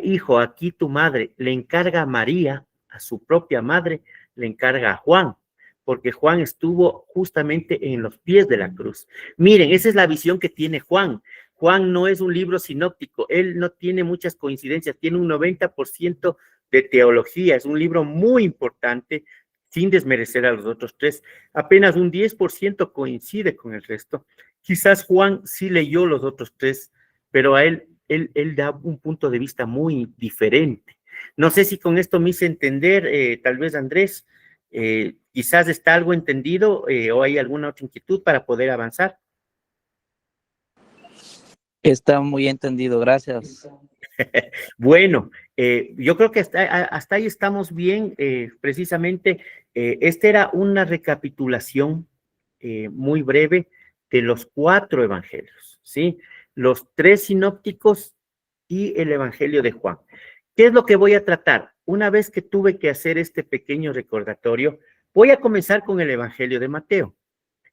hijo, aquí tu madre, le encarga a María, a su propia madre, le encarga a Juan, porque Juan estuvo justamente en los pies de la cruz. Miren, esa es la visión que tiene Juan. Juan no es un libro sinóptico, él no tiene muchas coincidencias, tiene un 90% de teología, es un libro muy importante, sin desmerecer a los otros 3, apenas un 10% coincide con el resto. Quizás Juan sí leyó los otros 3, pero a él da un punto de vista muy diferente. No sé si con esto me hice entender, tal vez Andrés, quizás está algo entendido o hay alguna otra inquietud para poder avanzar. Está muy entendido, gracias. Bueno, yo creo que hasta ahí estamos bien. Precisamente, esta era una recapitulación muy breve de los 4 evangelios, ¿sí? Los 3 sinópticos y el evangelio de Juan. ¿Qué es lo que voy a tratar? Una vez que tuve que hacer este pequeño recordatorio, voy a comenzar con el evangelio de Mateo.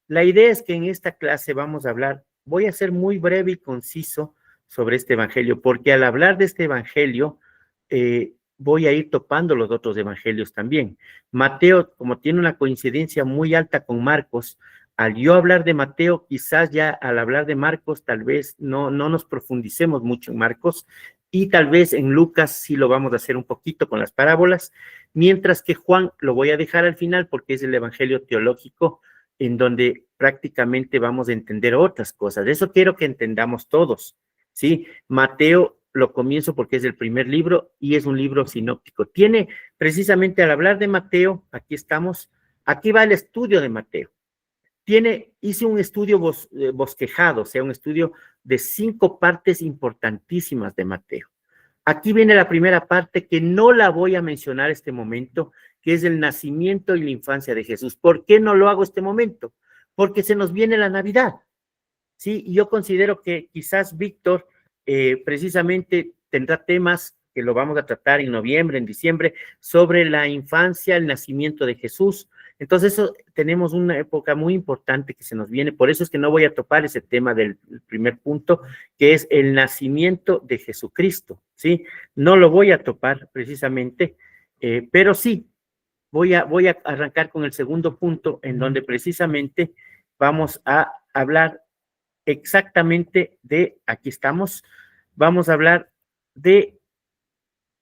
La idea es que en esta clase vamos a hablar, voy a ser muy breve y conciso sobre este evangelio, porque al hablar de este evangelio, voy a ir topando los otros evangelios también. Mateo, como tiene una coincidencia muy alta con Marcos, al yo hablar de Mateo, quizás ya al hablar de Marcos, tal vez no nos profundicemos mucho en Marcos, y tal vez en Lucas sí lo vamos a hacer un poquito con las parábolas, mientras que Juan lo voy a dejar al final porque es el evangelio teológico en donde prácticamente vamos a entender otras cosas. Eso quiero que entendamos todos, ¿sí? Mateo lo comienzo porque es el primer libro y es un libro sinóptico. Tiene, precisamente al hablar de Mateo, aquí estamos, aquí va el estudio de Mateo. Hice un estudio bosquejado, o sea, un estudio de 5 partes importantísimas de Mateo. Aquí viene la primera parte que no la voy a mencionar este momento, que es el nacimiento y la infancia de Jesús. ¿Por qué no lo hago este momento? Porque se nos viene la Navidad, ¿sí? Y yo considero que quizás Víctor precisamente tendrá temas que lo vamos a tratar en noviembre, en diciembre, sobre la infancia, el nacimiento de Jesús. Entonces, tenemos una época muy importante que se nos viene, por eso es que no voy a topar ese tema del primer punto, que es el nacimiento de Jesucristo, ¿sí? No lo voy a topar precisamente, pero sí, voy a arrancar con el segundo punto, en donde precisamente vamos a hablar exactamente aquí estamos, vamos a hablar de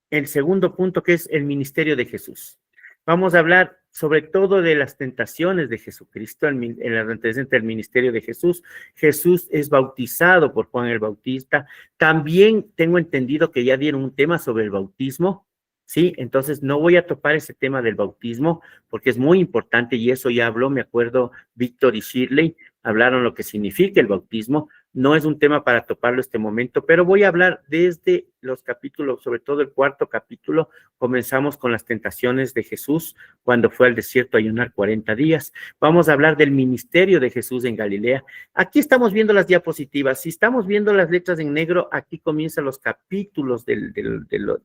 el segundo punto, que es el ministerio de Jesús. Vamos a hablar sobre todo de las tentaciones de Jesucristo en la antecedente del ministerio de Jesús. Jesús es bautizado por Juan el Bautista. También tengo entendido que ya dieron un tema sobre el bautismo, ¿sí? Entonces no voy a topar ese tema del bautismo porque es muy importante y eso ya habló, me acuerdo, Víctor y Shirley, hablaron lo que significa el bautismo. No es un tema para toparlo este momento, pero voy a hablar desde los capítulos, sobre todo el 4 capítulo. Comenzamos con las tentaciones de Jesús cuando fue al desierto a ayunar 40 días. Vamos a hablar del ministerio de Jesús en Galilea. Aquí estamos viendo las diapositivas. Si estamos viendo las letras en negro, aquí comienzan los capítulos del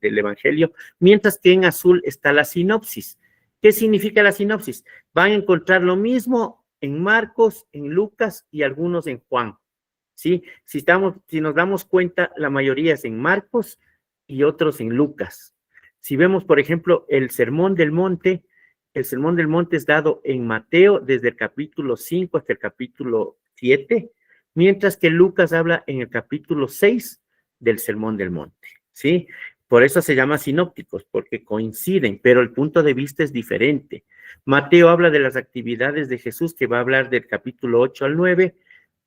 Evangelio, mientras que en azul está la sinopsis. ¿Qué significa la sinopsis? Van a encontrar lo mismo en Marcos, en Lucas y algunos en Juan. ¿Sí? Si nos damos cuenta, la mayoría es en Marcos y otros en Lucas. Si vemos, por ejemplo, el Sermón del Monte es dado en Mateo desde el capítulo 5 hasta el capítulo 7, mientras que Lucas habla en el capítulo 6 del Sermón del Monte, ¿sí? Por eso se llama sinópticos, porque coinciden, pero el punto de vista es diferente. Mateo habla de las actividades de Jesús, que va a hablar del capítulo 8 al 9,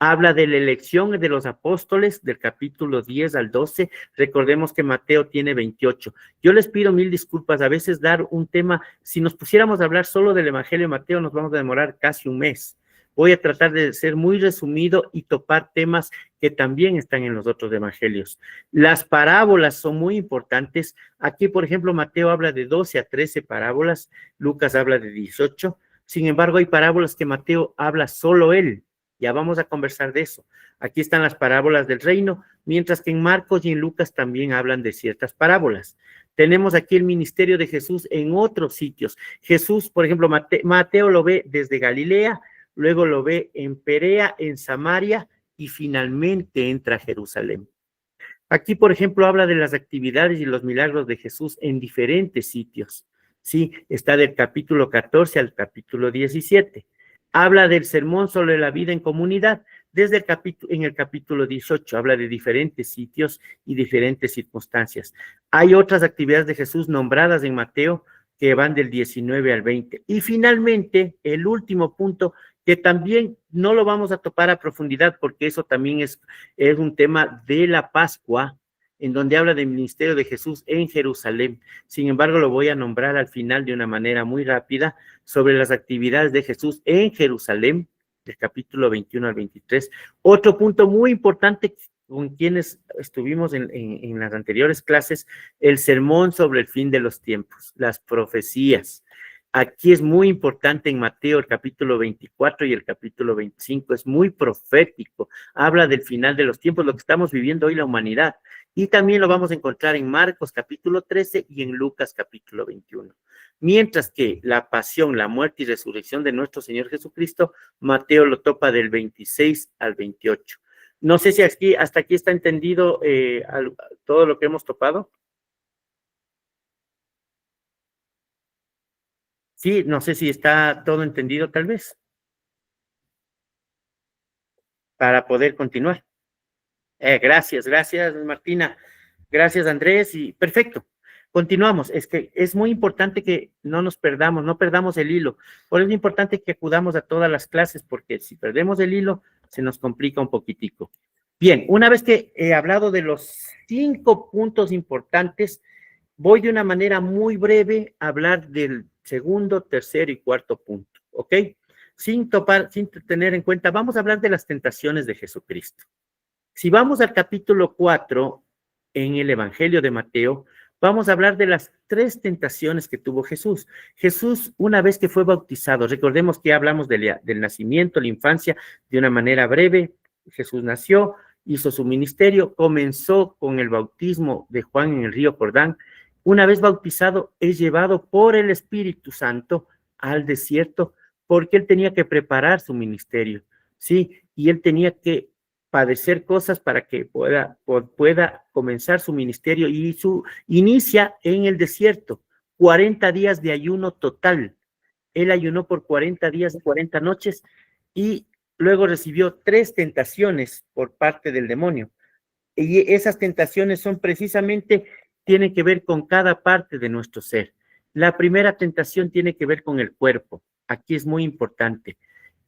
habla de la elección de los apóstoles del capítulo 10 al 12. Recordemos que Mateo tiene 28. Yo les pido 1000 disculpas. A veces dar un tema, si nos pusiéramos a hablar solo del Evangelio de Mateo, nos vamos a demorar casi un mes. Voy a tratar de ser muy resumido y topar temas que también están en los otros evangelios. Las parábolas son muy importantes. Aquí, por ejemplo, Mateo habla de 12 a 13 parábolas. Lucas habla de 18. Sin embargo, hay parábolas que Mateo habla solo él. Ya vamos a conversar de eso. Aquí están las parábolas del reino, mientras que en Marcos y en Lucas también hablan de ciertas parábolas. Tenemos aquí el ministerio de Jesús en otros sitios. Jesús, por ejemplo, Mateo lo ve desde Galilea, luego lo ve en Perea, en Samaria y finalmente entra a Jerusalén. Aquí, por ejemplo, habla de las actividades y los milagros de Jesús en diferentes sitios. Sí, está del capítulo 14 al capítulo 17. Habla del sermón sobre la vida en comunidad, en el capítulo 18, habla de diferentes sitios y diferentes circunstancias. Hay otras actividades de Jesús nombradas en Mateo que van del 19 al 20. Y finalmente, el último punto, que también no lo vamos a topar a profundidad, porque eso también es un tema de la Pascua, en donde habla del ministerio de Jesús en Jerusalén. Sin embargo, lo voy a nombrar al final de una manera muy rápida sobre las actividades de Jesús en Jerusalén, del capítulo 21 al 23. Otro punto muy importante con quienes estuvimos en las anteriores clases, el sermón sobre el fin de los tiempos, las profecías. Aquí es muy importante en Mateo, el capítulo 24 y el capítulo 25, es muy profético, habla del final de los tiempos, lo que estamos viviendo hoy la humanidad. Y también lo vamos a encontrar en Marcos capítulo 13 y en Lucas capítulo 21. Mientras que la pasión, la muerte y resurrección de nuestro Señor Jesucristo, Mateo lo topa del 26 al 28. No sé si aquí, hasta aquí está entendido todo lo que hemos topado. Sí, no sé si está todo entendido tal vez, para poder continuar. Gracias Martina, gracias Andrés y perfecto. Continuamos, es que es muy importante que no nos perdamos, no perdamos el hilo. Por eso es importante que acudamos a todas las clases, porque si perdemos el hilo, se nos complica un poquitico. Bien, una vez que he hablado de los 5 puntos importantes, voy de una manera muy breve a hablar del segundo, tercer y cuarto punto, ¿ok? Sin tener en cuenta, vamos a hablar de las tentaciones de Jesucristo. Si vamos al capítulo 4 en el Evangelio de Mateo, vamos a hablar de las 3 tentaciones que tuvo Jesús. Jesús, una vez que fue bautizado, recordemos que hablamos del nacimiento, la infancia, de una manera breve. Jesús nació, hizo su ministerio, comenzó con el bautismo de Juan en el río Jordán. Una vez bautizado, es llevado por el Espíritu Santo al desierto, porque él tenía que preparar su ministerio, ¿sí? Y él tenía que padecer cosas para que pueda comenzar su ministerio, y inicia en el desierto, 40 días de ayuno total. Él ayunó por 40 días y 40 noches y luego recibió 3 tentaciones por parte del demonio. Y esas tentaciones son precisamente, tienen que ver con cada parte de nuestro ser. La primera tentación tiene que ver con el cuerpo. Aquí es muy importante.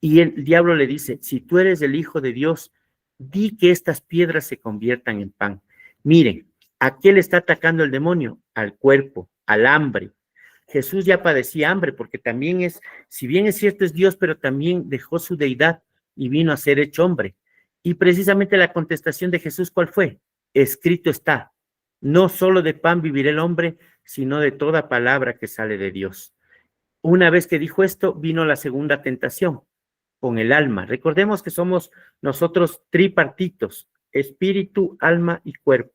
Y el diablo le dice, si tú eres el Hijo de Dios, di que estas piedras se conviertan en pan. Miren, ¿a qué le está atacando el demonio? Al cuerpo, al hambre. Jesús ya padecía hambre porque también si bien es cierto es Dios, pero también dejó su deidad y vino a ser hecho hombre. Y precisamente la contestación de Jesús, ¿cuál fue? Escrito está, no solo de pan vivirá el hombre, sino de toda palabra que sale de Dios. Una vez que dijo esto, vino la segunda tentación, con el alma. Recordemos que somos nosotros tripartitos, espíritu, alma y cuerpo.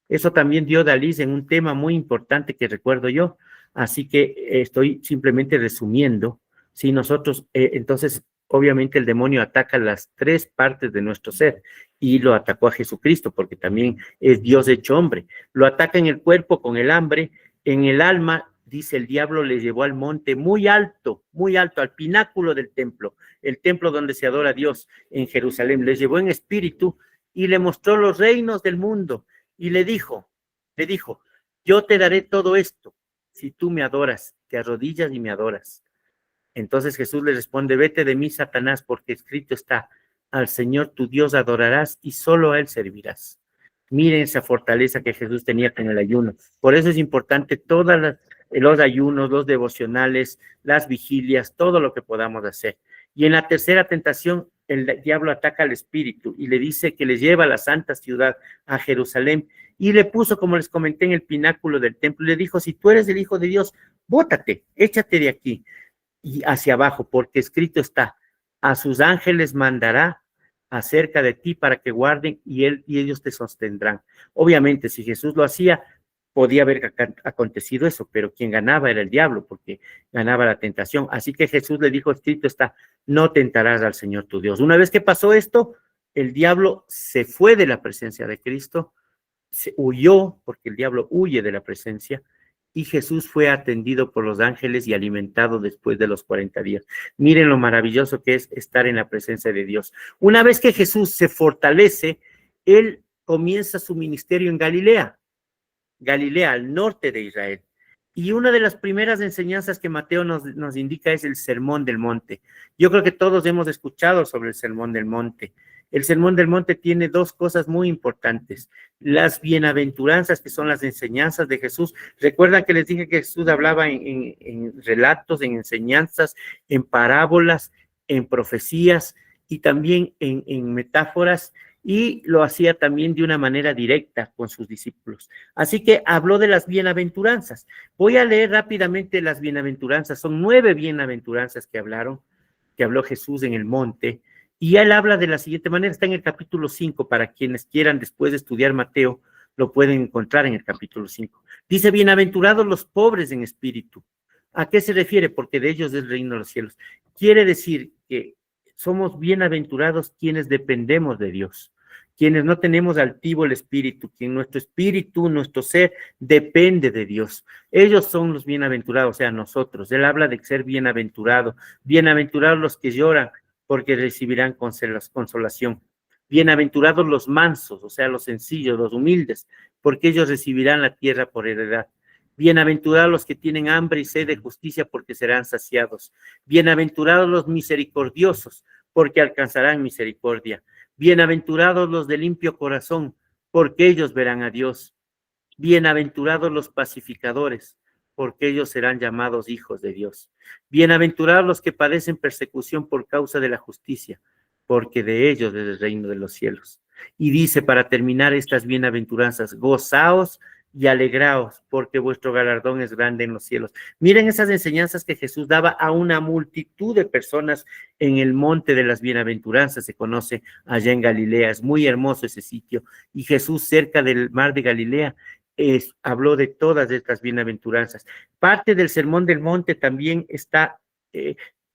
Eso también dio Dalí en un tema muy importante que recuerdo yo, así que estoy simplemente resumiendo. Si nosotros, entonces, obviamente el demonio ataca las 3 partes de nuestro ser, y lo atacó a Jesucristo, porque también es Dios hecho hombre. Lo ataca en el cuerpo con el hambre, en el alma, dice el diablo, le llevó al monte muy alto, al pináculo del templo, el templo donde se adora a Dios en Jerusalén. Le llevó en espíritu y le mostró los reinos del mundo y le dijo, yo te daré todo esto si tú me adoras, te arrodillas y me adoras. Entonces Jesús le responde, vete de mí, Satanás, porque escrito está, al Señor tu Dios adorarás y solo a Él servirás. Miren esa fortaleza que Jesús tenía con el ayuno. Por eso es importante todos los ayunos, los devocionales, las vigilias, todo lo que podamos hacer. Y en la tercera tentación, el diablo ataca al espíritu y le dice que le lleva a la santa ciudad, a Jerusalén, y le puso, como les comenté, en el pináculo del templo, y le dijo, si tú eres el Hijo de Dios, bótate, échate de aquí y hacia abajo, porque escrito está, a sus ángeles mandará acerca de ti para que guarden y ellos te sostendrán. Obviamente, si Jesús lo hacía, podía haber acontecido eso, pero quien ganaba era el diablo, porque ganaba la tentación. Así que Jesús le dijo, escrito está, no tentarás al Señor tu Dios. Una vez que pasó esto, el diablo se fue de la presencia de Cristo, se huyó, porque el diablo huye de la presencia, y Jesús fue atendido por los ángeles y alimentado después de los 40 días. Miren lo maravilloso que es estar en la presencia de Dios. Una vez que Jesús se fortalece, él comienza su ministerio en Galilea, al norte de Israel. Y una de las primeras enseñanzas que Mateo nos indica es el Sermón del Monte. Yo creo que todos hemos escuchado sobre el Sermón del Monte. El Sermón del Monte tiene 2 cosas muy importantes. Las bienaventuranzas, que son las enseñanzas de Jesús. Recuerdan que les dije que Jesús hablaba en relatos, en enseñanzas, en parábolas, en profecías, y también en metáforas, y lo hacía también de una manera directa con sus discípulos. Así que habló de las bienaventuranzas. Voy a leer rápidamente las bienaventuranzas. Son 9 bienaventuranzas que habló Jesús en el monte, y él habla de la siguiente manera. Está en el capítulo 5, para quienes quieran después de estudiar Mateo, lo pueden encontrar en el capítulo 5. Dice, bienaventurados los pobres en espíritu. ¿A qué se refiere? Porque de ellos es el reino de los cielos. Quiere decir que somos bienaventurados quienes dependemos de Dios, quienes no tenemos altivo el espíritu, quien nuestro espíritu, nuestro ser depende de Dios. Ellos son los bienaventurados, o sea, nosotros. Él habla de ser bienaventurado. Bienaventurados los que lloran, porque recibirán consolación. Bienaventurados los mansos, o sea, los sencillos, los humildes, porque ellos recibirán la tierra por heredad. Bienaventurados los que tienen hambre y sed de justicia, porque serán saciados. Bienaventurados los misericordiosos, porque alcanzarán misericordia. Bienaventurados los de limpio corazón, porque ellos verán a Dios. Bienaventurados los pacificadores, porque ellos serán llamados hijos de Dios. Bienaventurados los que padecen persecución por causa de la justicia, porque de ellos es el reino de los cielos. Y dice, para terminar estas bienaventuranzas, gozaos y alegraos, porque vuestro galardón es grande en los cielos. Miren esas enseñanzas que Jesús daba a una multitud de personas en el monte de las bienaventuranzas. Se conoce allá en Galilea. Es muy hermoso ese sitio. Y Jesús, cerca del mar de Galilea, habló de todas estas bienaventuranzas. Parte del Sermón del Monte también está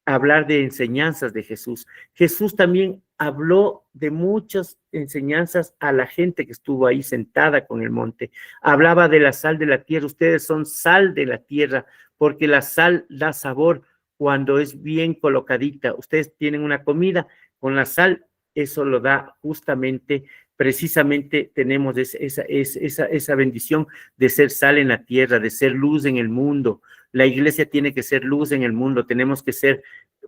hablar de enseñanzas de Jesús. Jesús también habló de muchas enseñanzas a la gente que estuvo ahí sentada con el monte. Hablaba de la sal de la tierra. Ustedes son sal de la tierra, porque la sal da sabor cuando es bien colocadita. Ustedes tienen una comida con la sal, eso lo da justamente, precisamente tenemos esa bendición de ser sal en la tierra, de ser luz en el mundo. La iglesia tiene que ser luz en el mundo, tenemos que ser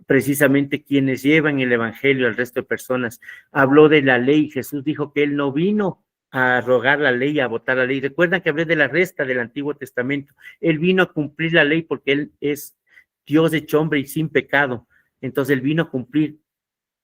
precisamente quienes llevan el evangelio al resto de personas. Habló de la ley. Jesús dijo que él no vino a rogar la ley, a votar la ley. Recuerdan que hablé de la resta del Antiguo Testamento. Él vino a cumplir la ley porque él es Dios hecho hombre y sin pecado. Entonces él vino a cumplir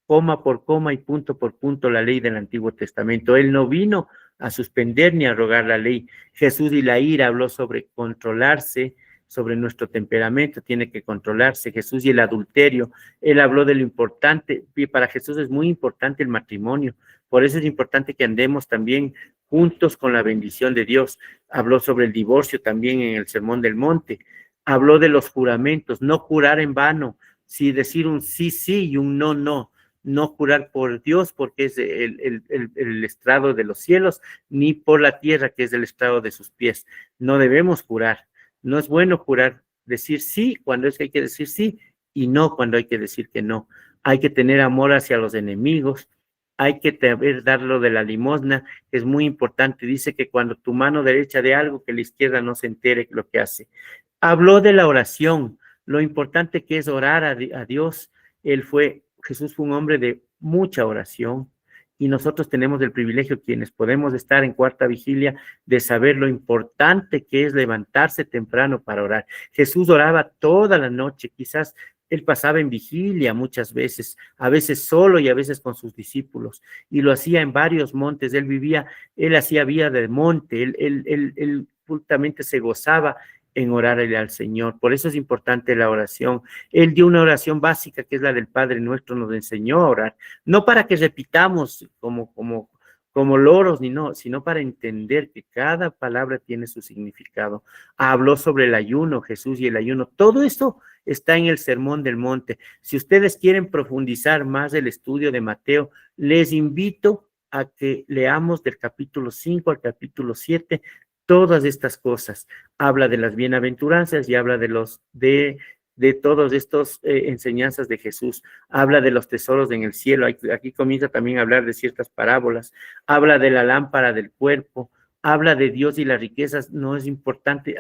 coma por coma y punto por punto la ley del Antiguo Testamento. Él no vino a suspender ni a rogar la ley. Jesús y la ira habló sobre controlarse, sobre nuestro temperamento, tiene que controlarse. Jesús y el adulterio, él habló de lo importante, y para Jesús es muy importante el matrimonio, por eso es importante que andemos también juntos con la bendición de Dios. Habló sobre el divorcio también en el Sermón del Monte, habló de los juramentos, no jurar en vano, sí decir un sí, sí y un no, no. No jurar por Dios, porque es el estrado de los cielos, ni por la tierra, que es el estrado de sus pies. No debemos jurar. No es bueno jurar, decir sí cuando es que hay que decir sí y no cuando hay que decir que no. Hay que tener amor hacia los enemigos, hay que darlo de la limosna, que es muy importante. Dice que cuando tu mano derecha de algo, que la izquierda no se entere lo que hace. Habló de la oración, lo importante que es orar a Dios. Jesús fue un hombre de mucha oración, y nosotros tenemos el privilegio, quienes podemos estar en cuarta vigilia, de saber lo importante que es levantarse temprano para orar. Jesús oraba toda la noche, quizás él pasaba en vigilia muchas veces, a veces solo y a veces con sus discípulos, y lo hacía en varios montes. Él hacía vida de monte, él justamente se gozaba en orarle al Señor. Por eso es importante la oración. Él dio una oración básica, que es la del Padre Nuestro, nos enseñó a orar, no para que repitamos como loros, sino para entender que cada palabra tiene su significado. Habló sobre el ayuno, Jesús y el ayuno. Todo esto está en el Sermón del Monte. Si ustedes quieren profundizar más el estudio de Mateo, les invito a que leamos del capítulo 5 al capítulo 7, todas estas cosas. Habla de las bienaventuranzas y habla de todos estos enseñanzas de Jesús. Habla de los tesoros en el cielo. Aquí comienza también a hablar de ciertas parábolas. Habla de la lámpara del cuerpo. Habla de Dios y las riquezas. No es importante,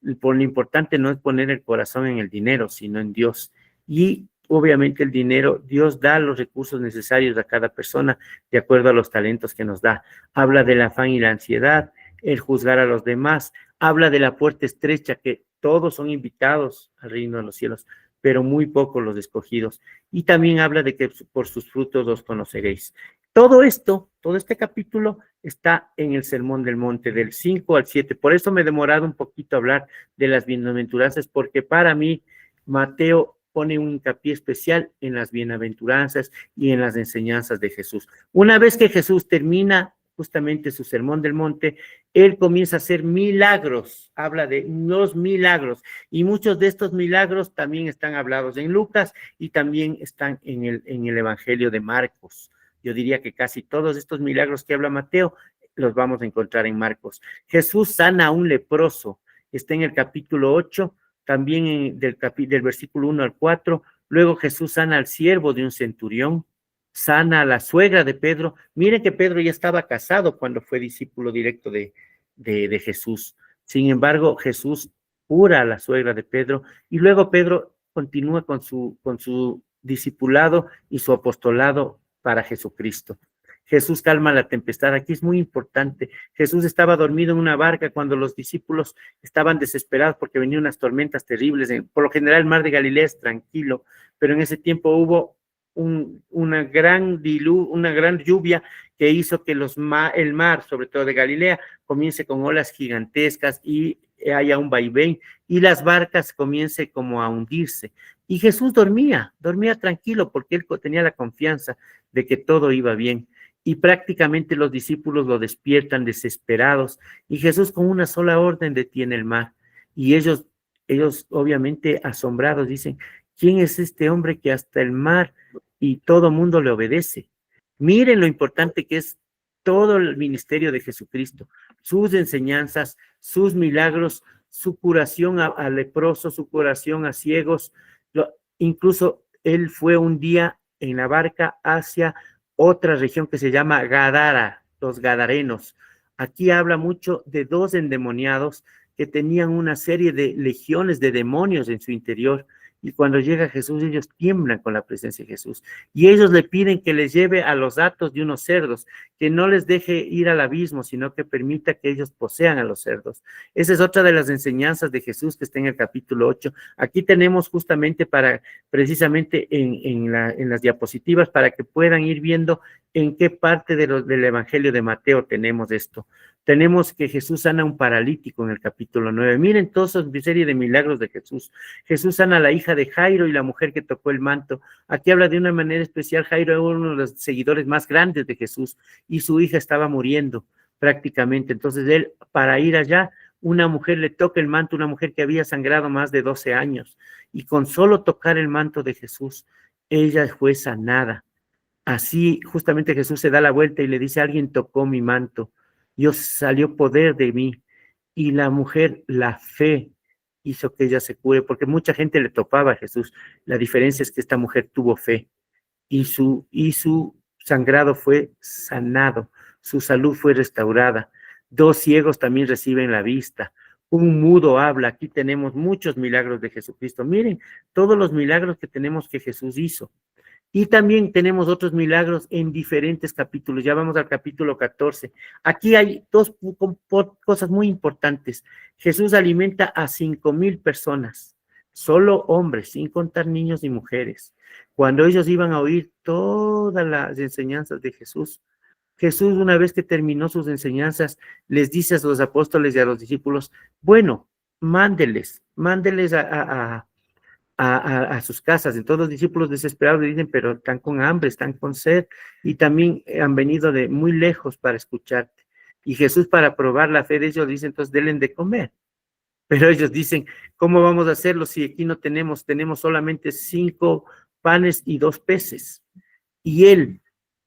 lo importante no es poner el corazón en el dinero, sino en Dios. Y obviamente el dinero, Dios da los recursos necesarios a cada persona de acuerdo a los talentos que nos da. Habla del afán y la ansiedad, el juzgar a los demás. Habla de la puerta estrecha, que todos son invitados al reino de los cielos. pero muy pocos los escogidos. Y también habla de que por sus frutos los conoceréis. Todo esto, todo este capítulo está en el Sermón del Monte, del 5 al 7. Por eso me he demorado un poquito a hablar de las bienaventuranzas, porque para mí Mateo pone un hincapié especial en las bienaventuranzas y en las enseñanzas de Jesús. Una vez que Jesús termina justamente su Sermón del Monte, él comienza a hacer milagros, habla de los milagros, y muchos de estos milagros también están hablados en Lucas y también están en el Evangelio de Marcos. Yo diría que casi todos estos milagros que habla Mateo los vamos a encontrar en Marcos. Jesús sana a un leproso, está en el capítulo 8, también del versículo 1 al 4. Luego Jesús sana al siervo de un centurión, sana a la suegra de Pedro. Miren que Pedro ya estaba casado cuando fue discípulo directo de Jesús. Sin embargo, Jesús cura a la suegra de Pedro y luego Pedro continúa con su discipulado y su apostolado para Jesucristo. Jesús calma la tempestad. Aquí es muy importante. Jesús estaba dormido en una barca cuando los discípulos estaban desesperados porque venían unas tormentas terribles. Por lo general el mar de Galilea es tranquilo, pero en ese tiempo hubo una gran lluvia que hizo que el mar, sobre todo de Galilea, comience con olas gigantescas y haya un vaivén y las barcas comiencen como a hundirse. Y Jesús dormía tranquilo porque él tenía la confianza de que todo iba bien. Y prácticamente los discípulos lo despiertan desesperados y Jesús con una sola orden detiene el mar. Y ellos obviamente asombrados dicen, ¿quién es este hombre que hasta el mar y todo mundo le obedece? Miren lo importante que es todo el ministerio de Jesucristo, sus enseñanzas, sus milagros, su curación a leprosos, su curación a ciegos. Incluso él fue un día en la barca hacia otra región que se llama Gadara, los gadarenos. Aquí habla mucho de dos endemoniados que tenían una serie de legiones de demonios en su interior, y cuando llega Jesús, ellos tiemblan con la presencia de Jesús, y ellos le piden que les lleve a los atos de unos cerdos, que no les deje ir al abismo, sino que permita que ellos posean a los cerdos. Esa es otra de las enseñanzas de Jesús que está en el capítulo 8. Aquí tenemos justamente precisamente en las diapositivas, para que puedan ir viendo en qué parte del Evangelio de Mateo tenemos esto. Tenemos que Jesús sana a un paralítico en el capítulo 9. Miren toda esa serie de milagros de Jesús. Jesús sana a la hija de Jairo y la mujer que tocó el manto. Aquí habla de una manera especial. Jairo era uno de los seguidores más grandes de Jesús y su hija estaba muriendo prácticamente. Entonces él, para ir allá, una mujer le toca el manto, una mujer que había sangrado más de 12 años. Y con solo tocar el manto de Jesús, ella fue sanada. Así justamente Jesús se da la vuelta y le dice, alguien tocó mi manto. Dios salió poder de mí, y la mujer, la fe, hizo que ella se cure, porque mucha gente le topaba a Jesús. La diferencia es que esta mujer tuvo fe, y su sangrado fue sanado, su salud fue restaurada. 2 ciegos también reciben la vista, un mudo habla. Aquí tenemos muchos milagros de Jesucristo. Miren todos los milagros que tenemos que Jesús hizo. Y también tenemos otros milagros en diferentes capítulos. Ya vamos al capítulo 14. Aquí hay 2 cosas muy importantes. Jesús alimenta a 5,000 personas, solo hombres, sin contar niños y mujeres. Cuando ellos iban a oír todas las enseñanzas de Jesús, Jesús, una vez que terminó sus enseñanzas, les dice a los apóstoles y a los discípulos, bueno, mándeles a sus casas. Entonces los discípulos desesperados le dicen, pero están con hambre, están con sed, y también han venido de muy lejos para escucharte. Y Jesús, para probar la fe de ellos, dice, entonces denle de comer. Pero ellos dicen, ¿cómo vamos a hacerlo si aquí no tenemos solamente 5 panes y 2 peces? Y él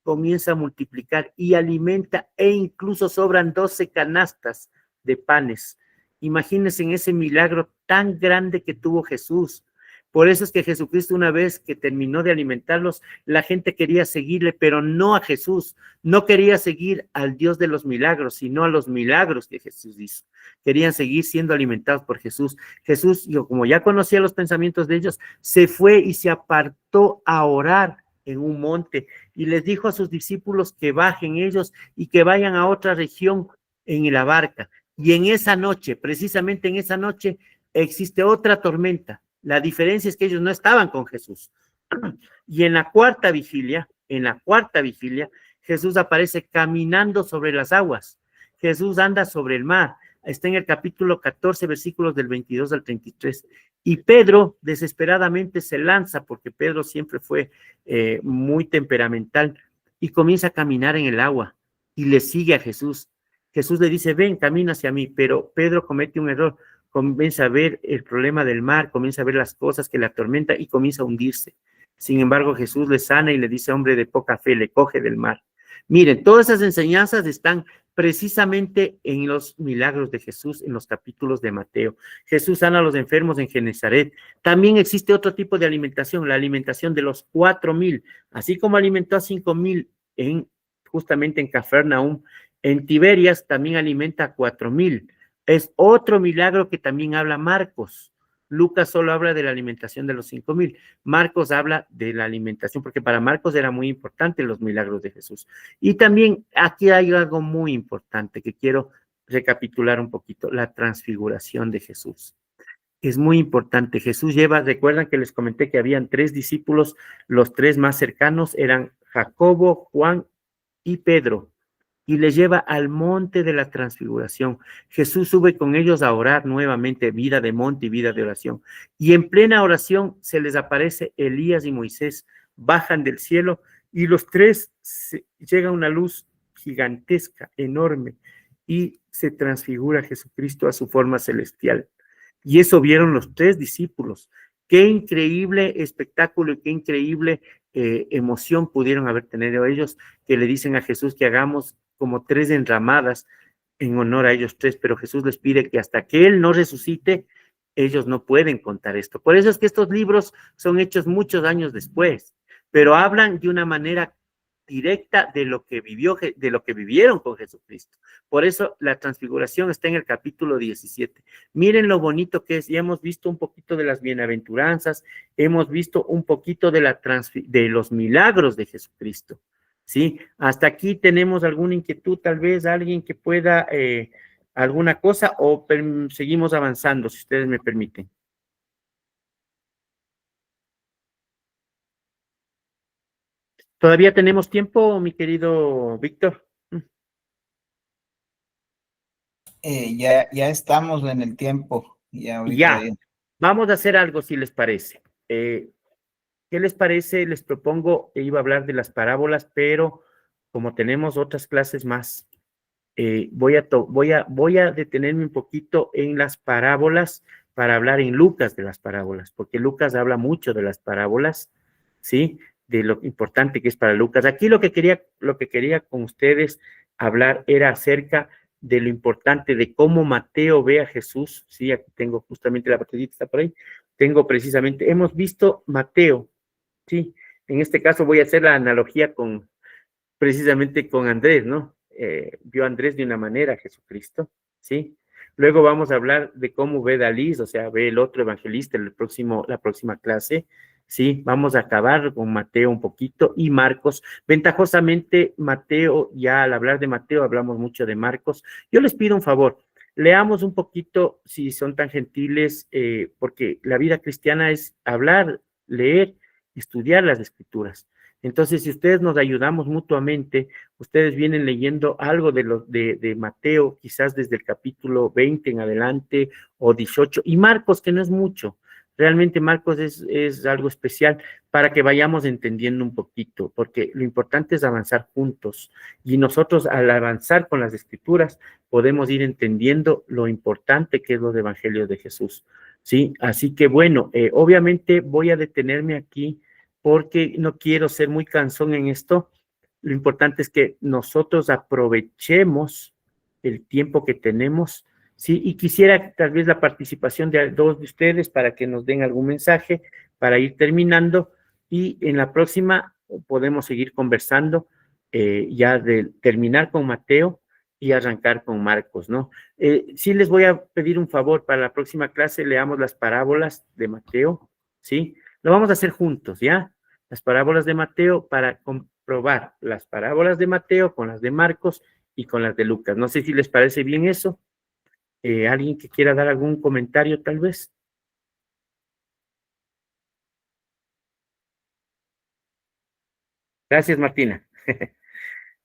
comienza a multiplicar y alimenta, e incluso sobran 12 canastas de panes. Imagínense en ese milagro tan grande que tuvo Jesús. Por eso es que Jesucristo, una vez que terminó de alimentarlos, la gente quería seguirle, pero no a Jesús. No quería seguir al Dios de los milagros, sino a los milagros que Jesús hizo. Querían seguir siendo alimentados por Jesús. Jesús, como ya conocía los pensamientos de ellos, se fue y se apartó a orar en un monte, y les dijo a sus discípulos que bajen ellos y que vayan a otra región en la barca. Y en esa noche, precisamente en esa noche, existe otra tormenta. La diferencia es que ellos no estaban con Jesús. Y en la cuarta vigilia, Jesús aparece caminando sobre las aguas. Jesús anda sobre el mar. Está en el capítulo 14, versículos del 22 al 33. Y Pedro desesperadamente se lanza, porque Pedro siempre fue muy temperamental, y comienza a caminar en el agua y le sigue a Jesús. Jesús le dice, ven, camina hacia mí, pero Pedro comete un error, comienza a ver el problema del mar, comienza a ver las cosas que le atormentan y comienza a hundirse. Sin embargo, Jesús le sana y le dice, hombre de poca fe, le coge del mar. Miren, todas esas enseñanzas están precisamente en los milagros de Jesús, en los capítulos de Mateo. Jesús sana a los enfermos en Genezaret. También existe otro tipo de alimentación, la alimentación de los 4,000, así como alimentó a 5,000 justamente en Cafarnaúm. En Tiberias también alimenta a 4,000. Es otro milagro que también habla Marcos. Lucas solo habla de la alimentación de los 5,000. Marcos habla de la alimentación, porque para Marcos era muy importante los milagros de Jesús. Y también aquí hay algo muy importante que quiero recapitular un poquito, la transfiguración de Jesús. Es muy importante. Jesús recuerdan que les comenté que habían 3 discípulos, los 3 más cercanos eran Jacobo, Juan y Pedro, y les lleva al monte de la transfiguración. Jesús sube con ellos a orar nuevamente, vida de monte y vida de oración. Y en plena oración se les aparece Elías y Moisés, bajan del cielo y los 3 llega una luz gigantesca, enorme, y se transfigura Jesucristo a su forma celestial. Y eso vieron los 3 discípulos. Qué increíble espectáculo y qué increíble emoción pudieron haber tenido ellos, que le dicen a Jesús que hagamos como 3 enramadas en honor a ellos 3, pero Jesús les pide que hasta que Él no resucite, ellos no pueden contar esto. Por eso es que estos libros son hechos muchos años después, pero hablan de una manera directa de lo que vivieron con Jesucristo. Por eso la transfiguración está en el capítulo 17. Miren lo bonito que es. Ya hemos visto un poquito de las bienaventuranzas, hemos visto un poquito de los milagros de Jesucristo. ¿Sí? Hasta aquí tenemos alguna inquietud, tal vez alguien que pueda alguna cosa, o seguimos avanzando, si ustedes me permiten. ¿Todavía tenemos tiempo, mi querido Víctor? Ya estamos en el tiempo. Ya. Vamos a hacer algo, si les parece. ¿Qué les parece? Les propongo, iba a hablar de las parábolas, pero como tenemos otras clases más, voy a detenerme un poquito en las parábolas para hablar en Lucas de las parábolas, porque Lucas habla mucho de las parábolas, ¿sí? De lo importante que es para Lucas. Aquí lo que quería con ustedes hablar era acerca de lo importante de cómo Mateo ve a Jesús, ¿sí? Aquí tengo justamente la partidita, está por ahí. Hemos visto Mateo, ¿sí? En este caso voy a hacer la analogía precisamente con Andrés, ¿no? Vio a Andrés de una manera a Jesucristo, ¿sí? Luego vamos a hablar de cómo ve Dalí, o sea, ve el otro evangelista en la próxima clase, ¿sí? Vamos a acabar con Mateo un poquito y Marcos. Ventajosamente, Mateo, ya al hablar de Mateo hablamos mucho de Marcos. Yo les pido un favor, leamos un poquito, si son tan gentiles, porque la vida cristiana es hablar, leer, estudiar las escrituras. Entonces, si ustedes nos ayudamos mutuamente, ustedes vienen leyendo algo de Mateo, quizás desde el capítulo 20 en adelante, o 18, y Marcos, que no es mucho. Realmente Marcos es algo especial para que vayamos entendiendo un poquito, porque lo importante es avanzar juntos, y nosotros al avanzar con las escrituras podemos ir entendiendo lo importante que es los evangelios de Jesús, ¿sí? Así que bueno, obviamente voy a detenerme aquí, porque no quiero ser muy cansón en esto. Lo importante es que nosotros aprovechemos el tiempo que tenemos, ¿sí? Y quisiera tal vez la participación de 2 de ustedes para que nos den algún mensaje para ir terminando, y en la próxima podemos seguir conversando ya de terminar con Mateo y arrancar con Marcos, ¿no? Sí les voy a pedir un favor, para la próxima clase leamos las parábolas de Mateo, ¿sí? Lo vamos a hacer juntos, ¿ya? Las parábolas de Mateo, para comprobar las parábolas de Mateo con las de Marcos y con las de Lucas. No sé si les parece bien eso. ¿Alguien que quiera dar algún comentario tal vez? Gracias, Martina.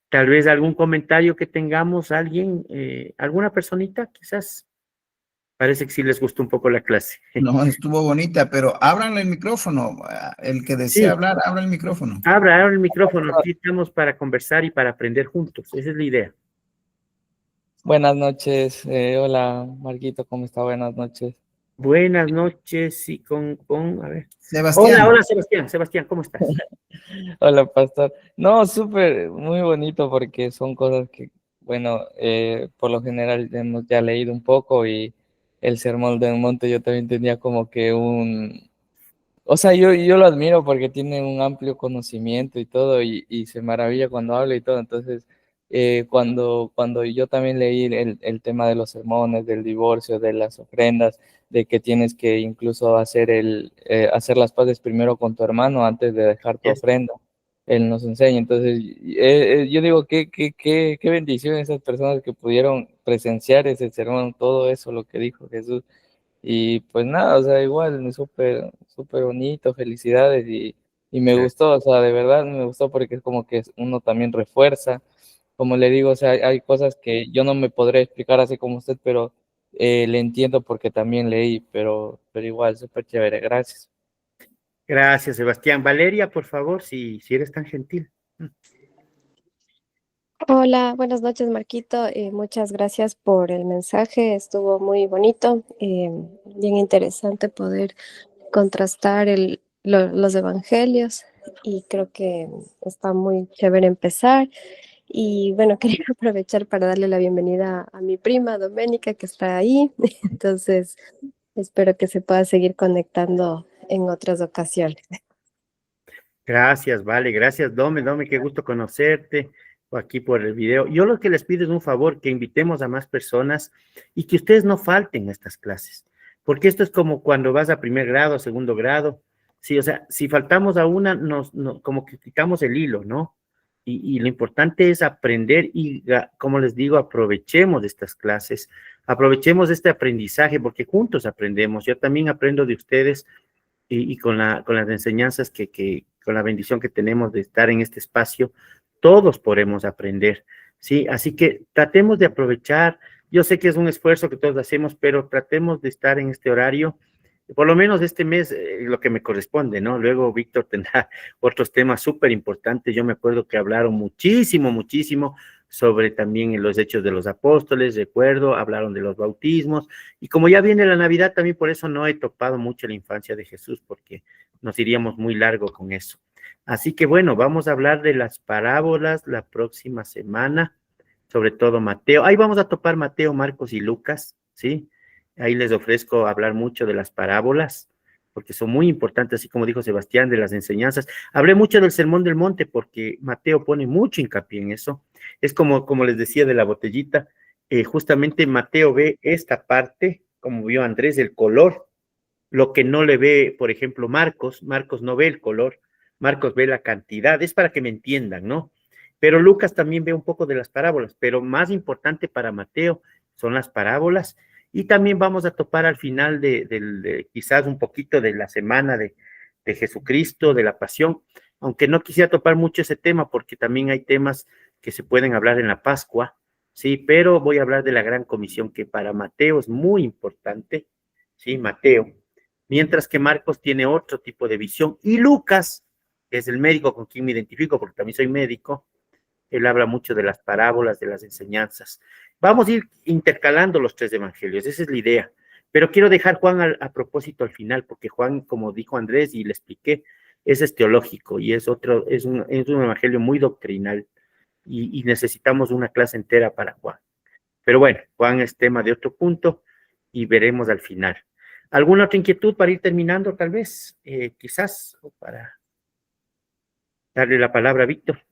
Tal vez algún comentario que tengamos, alguien, alguna personita, quizás. Parece que sí les gustó un poco la clase. No, estuvo bonita, pero abran el micrófono. El que desea Sí, hablar, abra el micrófono. abra el micrófono. Aquí estamos para conversar y para aprender juntos. Esa es la idea. Buenas noches, hola Marquito, ¿cómo está? Buenas noches. Buenas noches y a ver. Sebastián. Hola, Sebastián. Sebastián, ¿cómo estás? Hola, pastor. No, súper, muy bonito porque son cosas que, bueno, por lo general hemos ya leído un poco y el Sermón del Monte yo también tenía como que o sea, yo lo admiro porque tiene un amplio conocimiento y todo, y se maravilla cuando habla y todo. Entonces, cuando yo también leí el tema de los sermones, del divorcio, de las ofrendas, de que tienes que incluso hacer las paces primero con tu hermano antes de dejar tu Yes. ofrenda, él nos enseña. Entonces, yo digo, qué bendición esas personas que pudieron presenciar ese sermón, todo eso, lo que dijo Jesús. Y pues nada, o sea, igual, súper, súper bonito, felicidades y me gustó, o sea, de verdad me gustó porque es como que uno también refuerza, como le digo, o sea, hay cosas que yo no me podré explicar así como usted, pero le entiendo porque también leí, pero igual, súper chévere, gracias. Gracias, Sebastián. Valeria, por favor, si eres tan gentil. Hola, buenas noches, Marquito. Muchas gracias por el mensaje. Estuvo muy bonito, bien interesante poder contrastar los evangelios y creo que está muy chévere empezar. Y bueno, quería aprovechar para darle la bienvenida a mi prima Doménica que está ahí. Entonces, espero que se pueda seguir conectando en otras ocasiones. Gracias, vale, gracias, Dome, qué gusto conocerte o aquí por el video. Yo lo que les pido es un favor, que invitemos a más personas y que ustedes no falten a estas clases, porque esto es como cuando vas a primer grado, a segundo grado, sí, o sea, si faltamos a una, como que quitamos el hilo, ¿no? Y lo importante es aprender y, como les digo, aprovechemos de estas clases, aprovechemos este aprendizaje, porque juntos aprendemos. Yo también aprendo de ustedes y con las enseñanzas con la bendición que tenemos de estar en este espacio, todos podemos aprender, ¿sí? Así que tratemos de aprovechar, yo sé que es un esfuerzo que todos hacemos, pero tratemos de estar en este horario, por lo menos este mes, lo que me corresponde, ¿no? Luego Víctor tendrá otros temas súper importantes, yo me acuerdo que hablaron muchísimo sobre también en los hechos de los apóstoles, recuerdo, hablaron de los bautismos, y como ya viene la Navidad, también por eso no he topado mucho la infancia de Jesús, porque nos iríamos muy largo con eso. Así que bueno, vamos a hablar de las parábolas la próxima semana, sobre todo Mateo. Ahí vamos a topar Mateo, Marcos y Lucas, ¿sí? Ahí les ofrezco hablar mucho de las parábolas, porque son muy importantes, así como dijo Sebastián, de las enseñanzas. Hablé mucho del Sermón del Monte, porque Mateo pone mucho hincapié en eso. Es como les decía de la botellita, justamente Mateo ve esta parte, como vio Andrés, el color, lo que no le ve, por ejemplo, Marcos no ve el color, Marcos ve la cantidad, es para que me entiendan, ¿no? Pero Lucas también ve un poco de las parábolas, pero más importante para Mateo son las parábolas, y también vamos a topar al final de quizás un poquito de la semana de Jesucristo, de la pasión, aunque no quisiera topar mucho ese tema, porque también hay temas que se pueden hablar en la Pascua, sí, pero voy a hablar de la gran comisión, que para Mateo es muy importante, sí, Mateo, mientras que Marcos tiene otro tipo de visión, y Lucas, que es el médico con quien me identifico, porque también soy médico, él habla mucho de las parábolas, de las enseñanzas. Vamos a ir intercalando los tres evangelios, esa es la idea. Pero quiero dejar Juan a propósito al final, porque Juan, como dijo Andrés y le expliqué, ese es teológico y es un evangelio muy doctrinal y necesitamos una clase entera para Juan. Pero bueno, Juan es tema de otro punto y veremos al final. ¿Alguna otra inquietud para ir terminando, tal vez? Quizás, o para darle la palabra a Víctor.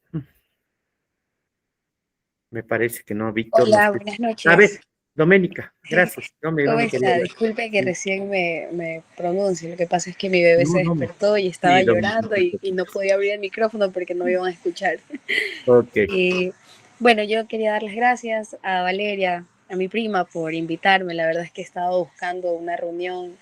Me parece que no, Víctor. Hola, No. buenas A ver, noches. Doménica, gracias. No ¿Cómo me quería está? ver. Disculpe que recién me pronuncie. Lo que pasa es que mi bebé se No, despertó y estaba sí, Doménica. llorando y no podía abrir el micrófono porque no me iban a escuchar. Ok, Y bueno, yo quería dar las gracias a Valeria, a mi prima, por invitarme. La verdad es que he estado buscando una reunión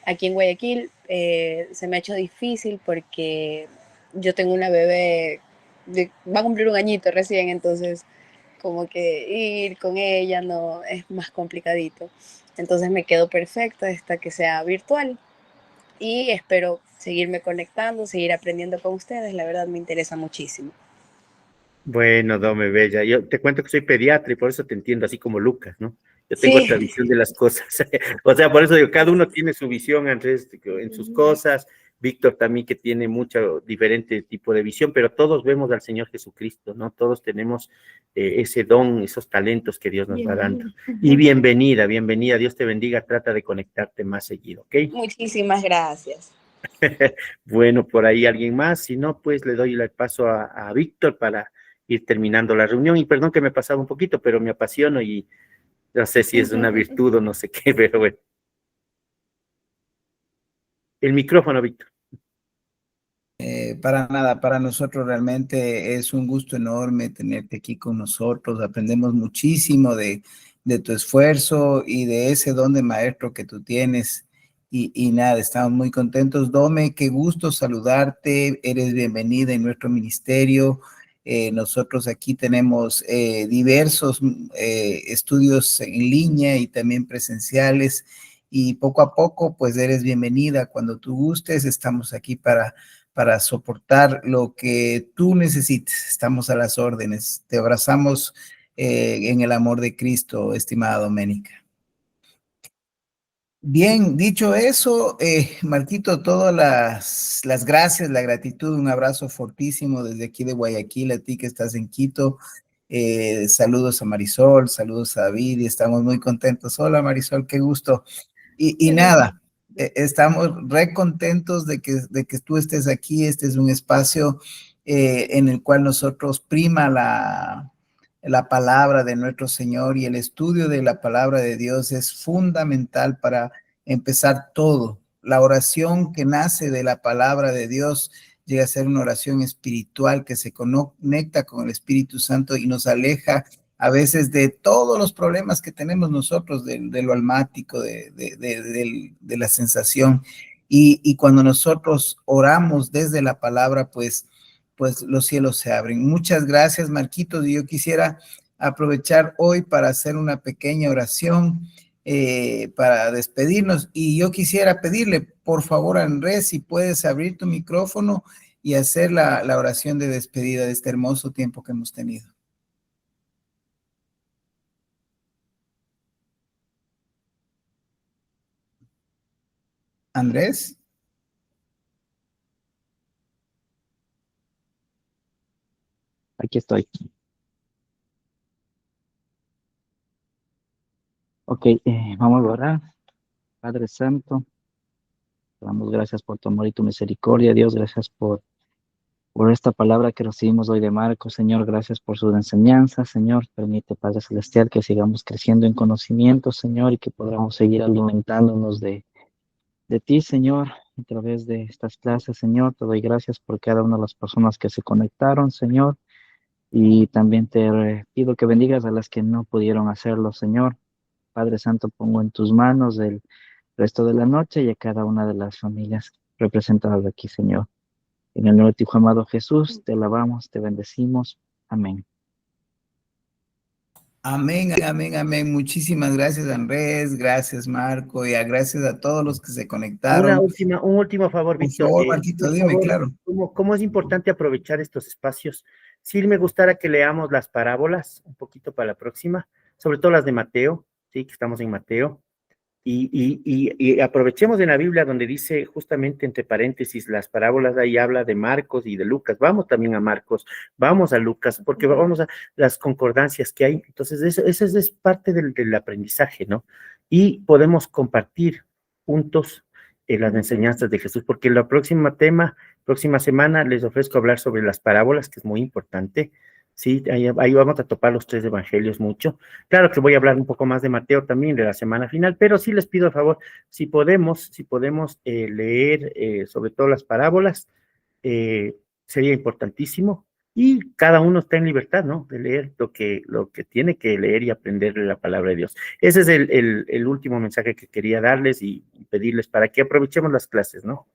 aquí en Guayaquil. Se me ha hecho difícil porque yo tengo una bebé va a cumplir un añito recién, entonces como que ir con ella no es más complicadito. Entonces me quedo perfecta hasta que sea virtual y espero seguirme conectando, seguir aprendiendo con ustedes. La verdad me interesa muchísimo. Bueno, Dome Bella, yo te cuento que soy pediatra y por eso te entiendo así como Lucas, ¿no? Yo tengo Sí. otra visión de las cosas. O sea, por eso digo, cada uno tiene su visión Andrés, en sus cosas, Víctor también que tiene mucho diferente tipo de visión, pero todos vemos al Señor Jesucristo, ¿no? Todos tenemos ese don, esos talentos que Dios nos va dando. Y bienvenida, bienvenida, Dios te bendiga, trata de conectarte más seguido, ¿ok? Muchísimas gracias. Bueno, por ahí alguien más, si no, pues le doy el paso a Víctor para ir terminando la reunión. Y perdón que me pasaba un poquito, pero me apasiono y no sé si es una virtud o no sé qué, pero bueno. El micrófono, Víctor. Para nada, para nosotros realmente es un gusto enorme tenerte aquí con nosotros. Aprendemos muchísimo de tu esfuerzo y de ese don de maestro que tú tienes. Y nada, estamos muy contentos. Dome, qué gusto saludarte. Eres bienvenida en nuestro ministerio. Nosotros aquí tenemos diversos estudios en línea y también presenciales. Y poco a poco, pues eres bienvenida. Cuando tú gustes, estamos aquí para soportar lo que tú necesites. Estamos a las órdenes. Te abrazamos en el amor de Cristo, estimada Doménica. Bien, dicho eso, Marquito, todas las gracias, la gratitud, un abrazo fortísimo desde aquí de Guayaquil, a ti que estás en Quito. Saludos a Marisol, saludos a David y estamos muy contentos. Hola Marisol, qué gusto. Y nada, estamos re contentos de que tú estés aquí. Este es un espacio en el cual nosotros prima la palabra de nuestro Señor y el estudio de la palabra de Dios es fundamental para empezar todo. La oración que nace de la palabra de Dios llega a ser una oración espiritual que se conecta con el Espíritu Santo y nos aleja a veces de todos los problemas que tenemos nosotros, de lo almático, de la sensación. Y cuando nosotros oramos desde la palabra, pues los cielos se abren. Muchas gracias, Marquitos. Y yo quisiera aprovechar hoy para hacer una pequeña oración para despedirnos. Y yo quisiera pedirle, por favor, a Andrés, si puedes abrir tu micrófono y hacer la oración de despedida de este hermoso tiempo que hemos tenido. Andrés. Aquí estoy. Ok, vamos a orar. Padre Santo, te damos gracias por tu amor y tu misericordia. Dios, gracias por esta palabra que recibimos hoy de Marcos. Señor, gracias por sus enseñanzas. Señor, permite, Padre Celestial, que sigamos creciendo en conocimiento, Señor, y que podamos seguir alimentándonos de ti, Señor, a través de estas clases. Señor, te doy gracias por cada una de las personas que se conectaron, Señor, y también te pido que bendigas a las que no pudieron hacerlo, Señor. Padre Santo, pongo en tus manos el resto de la noche y a cada una de las familias representadas aquí, Señor. En el nombre de tu Hijo amado Jesús, te alabamos, te bendecimos. Amén. Amén, amén, amén. Muchísimas gracias, Andrés. Gracias, Marco. Y gracias a todos los que se conectaron. Un último favor, Por Víctor. favor, Marquito, dime, claro. ¿Cómo es importante aprovechar estos espacios? Sí, me gustaría que leamos las parábolas un poquito para la próxima, sobre todo las de Mateo, sí, que estamos en Mateo. Y aprovechemos en la Biblia donde dice justamente entre paréntesis las parábolas, ahí habla de Marcos y de Lucas. Vamos también a Marcos, vamos a Lucas, porque vamos a las concordancias que hay. Entonces, eso es parte del aprendizaje, ¿no? Y podemos compartir juntos las enseñanzas de Jesús, porque la próxima semana les ofrezco hablar sobre las parábolas, que es muy importante. Sí, ahí vamos a topar los 3 evangelios mucho. Claro que voy a hablar un poco más de Mateo también de la semana final, pero sí les pido, por favor, si podemos leer sobre todo las parábolas, sería importantísimo. Y cada uno está en libertad, ¿no? De leer lo que tiene que leer y aprender de la palabra de Dios. Ese es el último mensaje que quería darles y pedirles para que aprovechemos las clases, ¿no?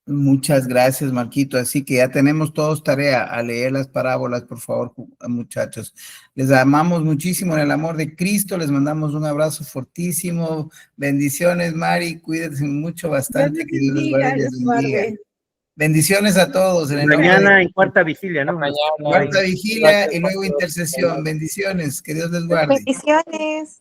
Muchas gracias, Marquito. Así que ya tenemos todos tarea a leer las parábolas, por favor, muchachos. Les amamos muchísimo en el amor de Cristo. Les mandamos un abrazo fortísimo. Bendiciones, Mari. Cuídense mucho, bastante. Que Dios les guarde y les bendiga. Bendiciones a todos. En el Mañana en cuarta vigilia, ¿no? Mañana. cuarta vigilia Gracias, y luego pastor. intercesión. Bendiciones. Que Dios les guarde. Bendiciones.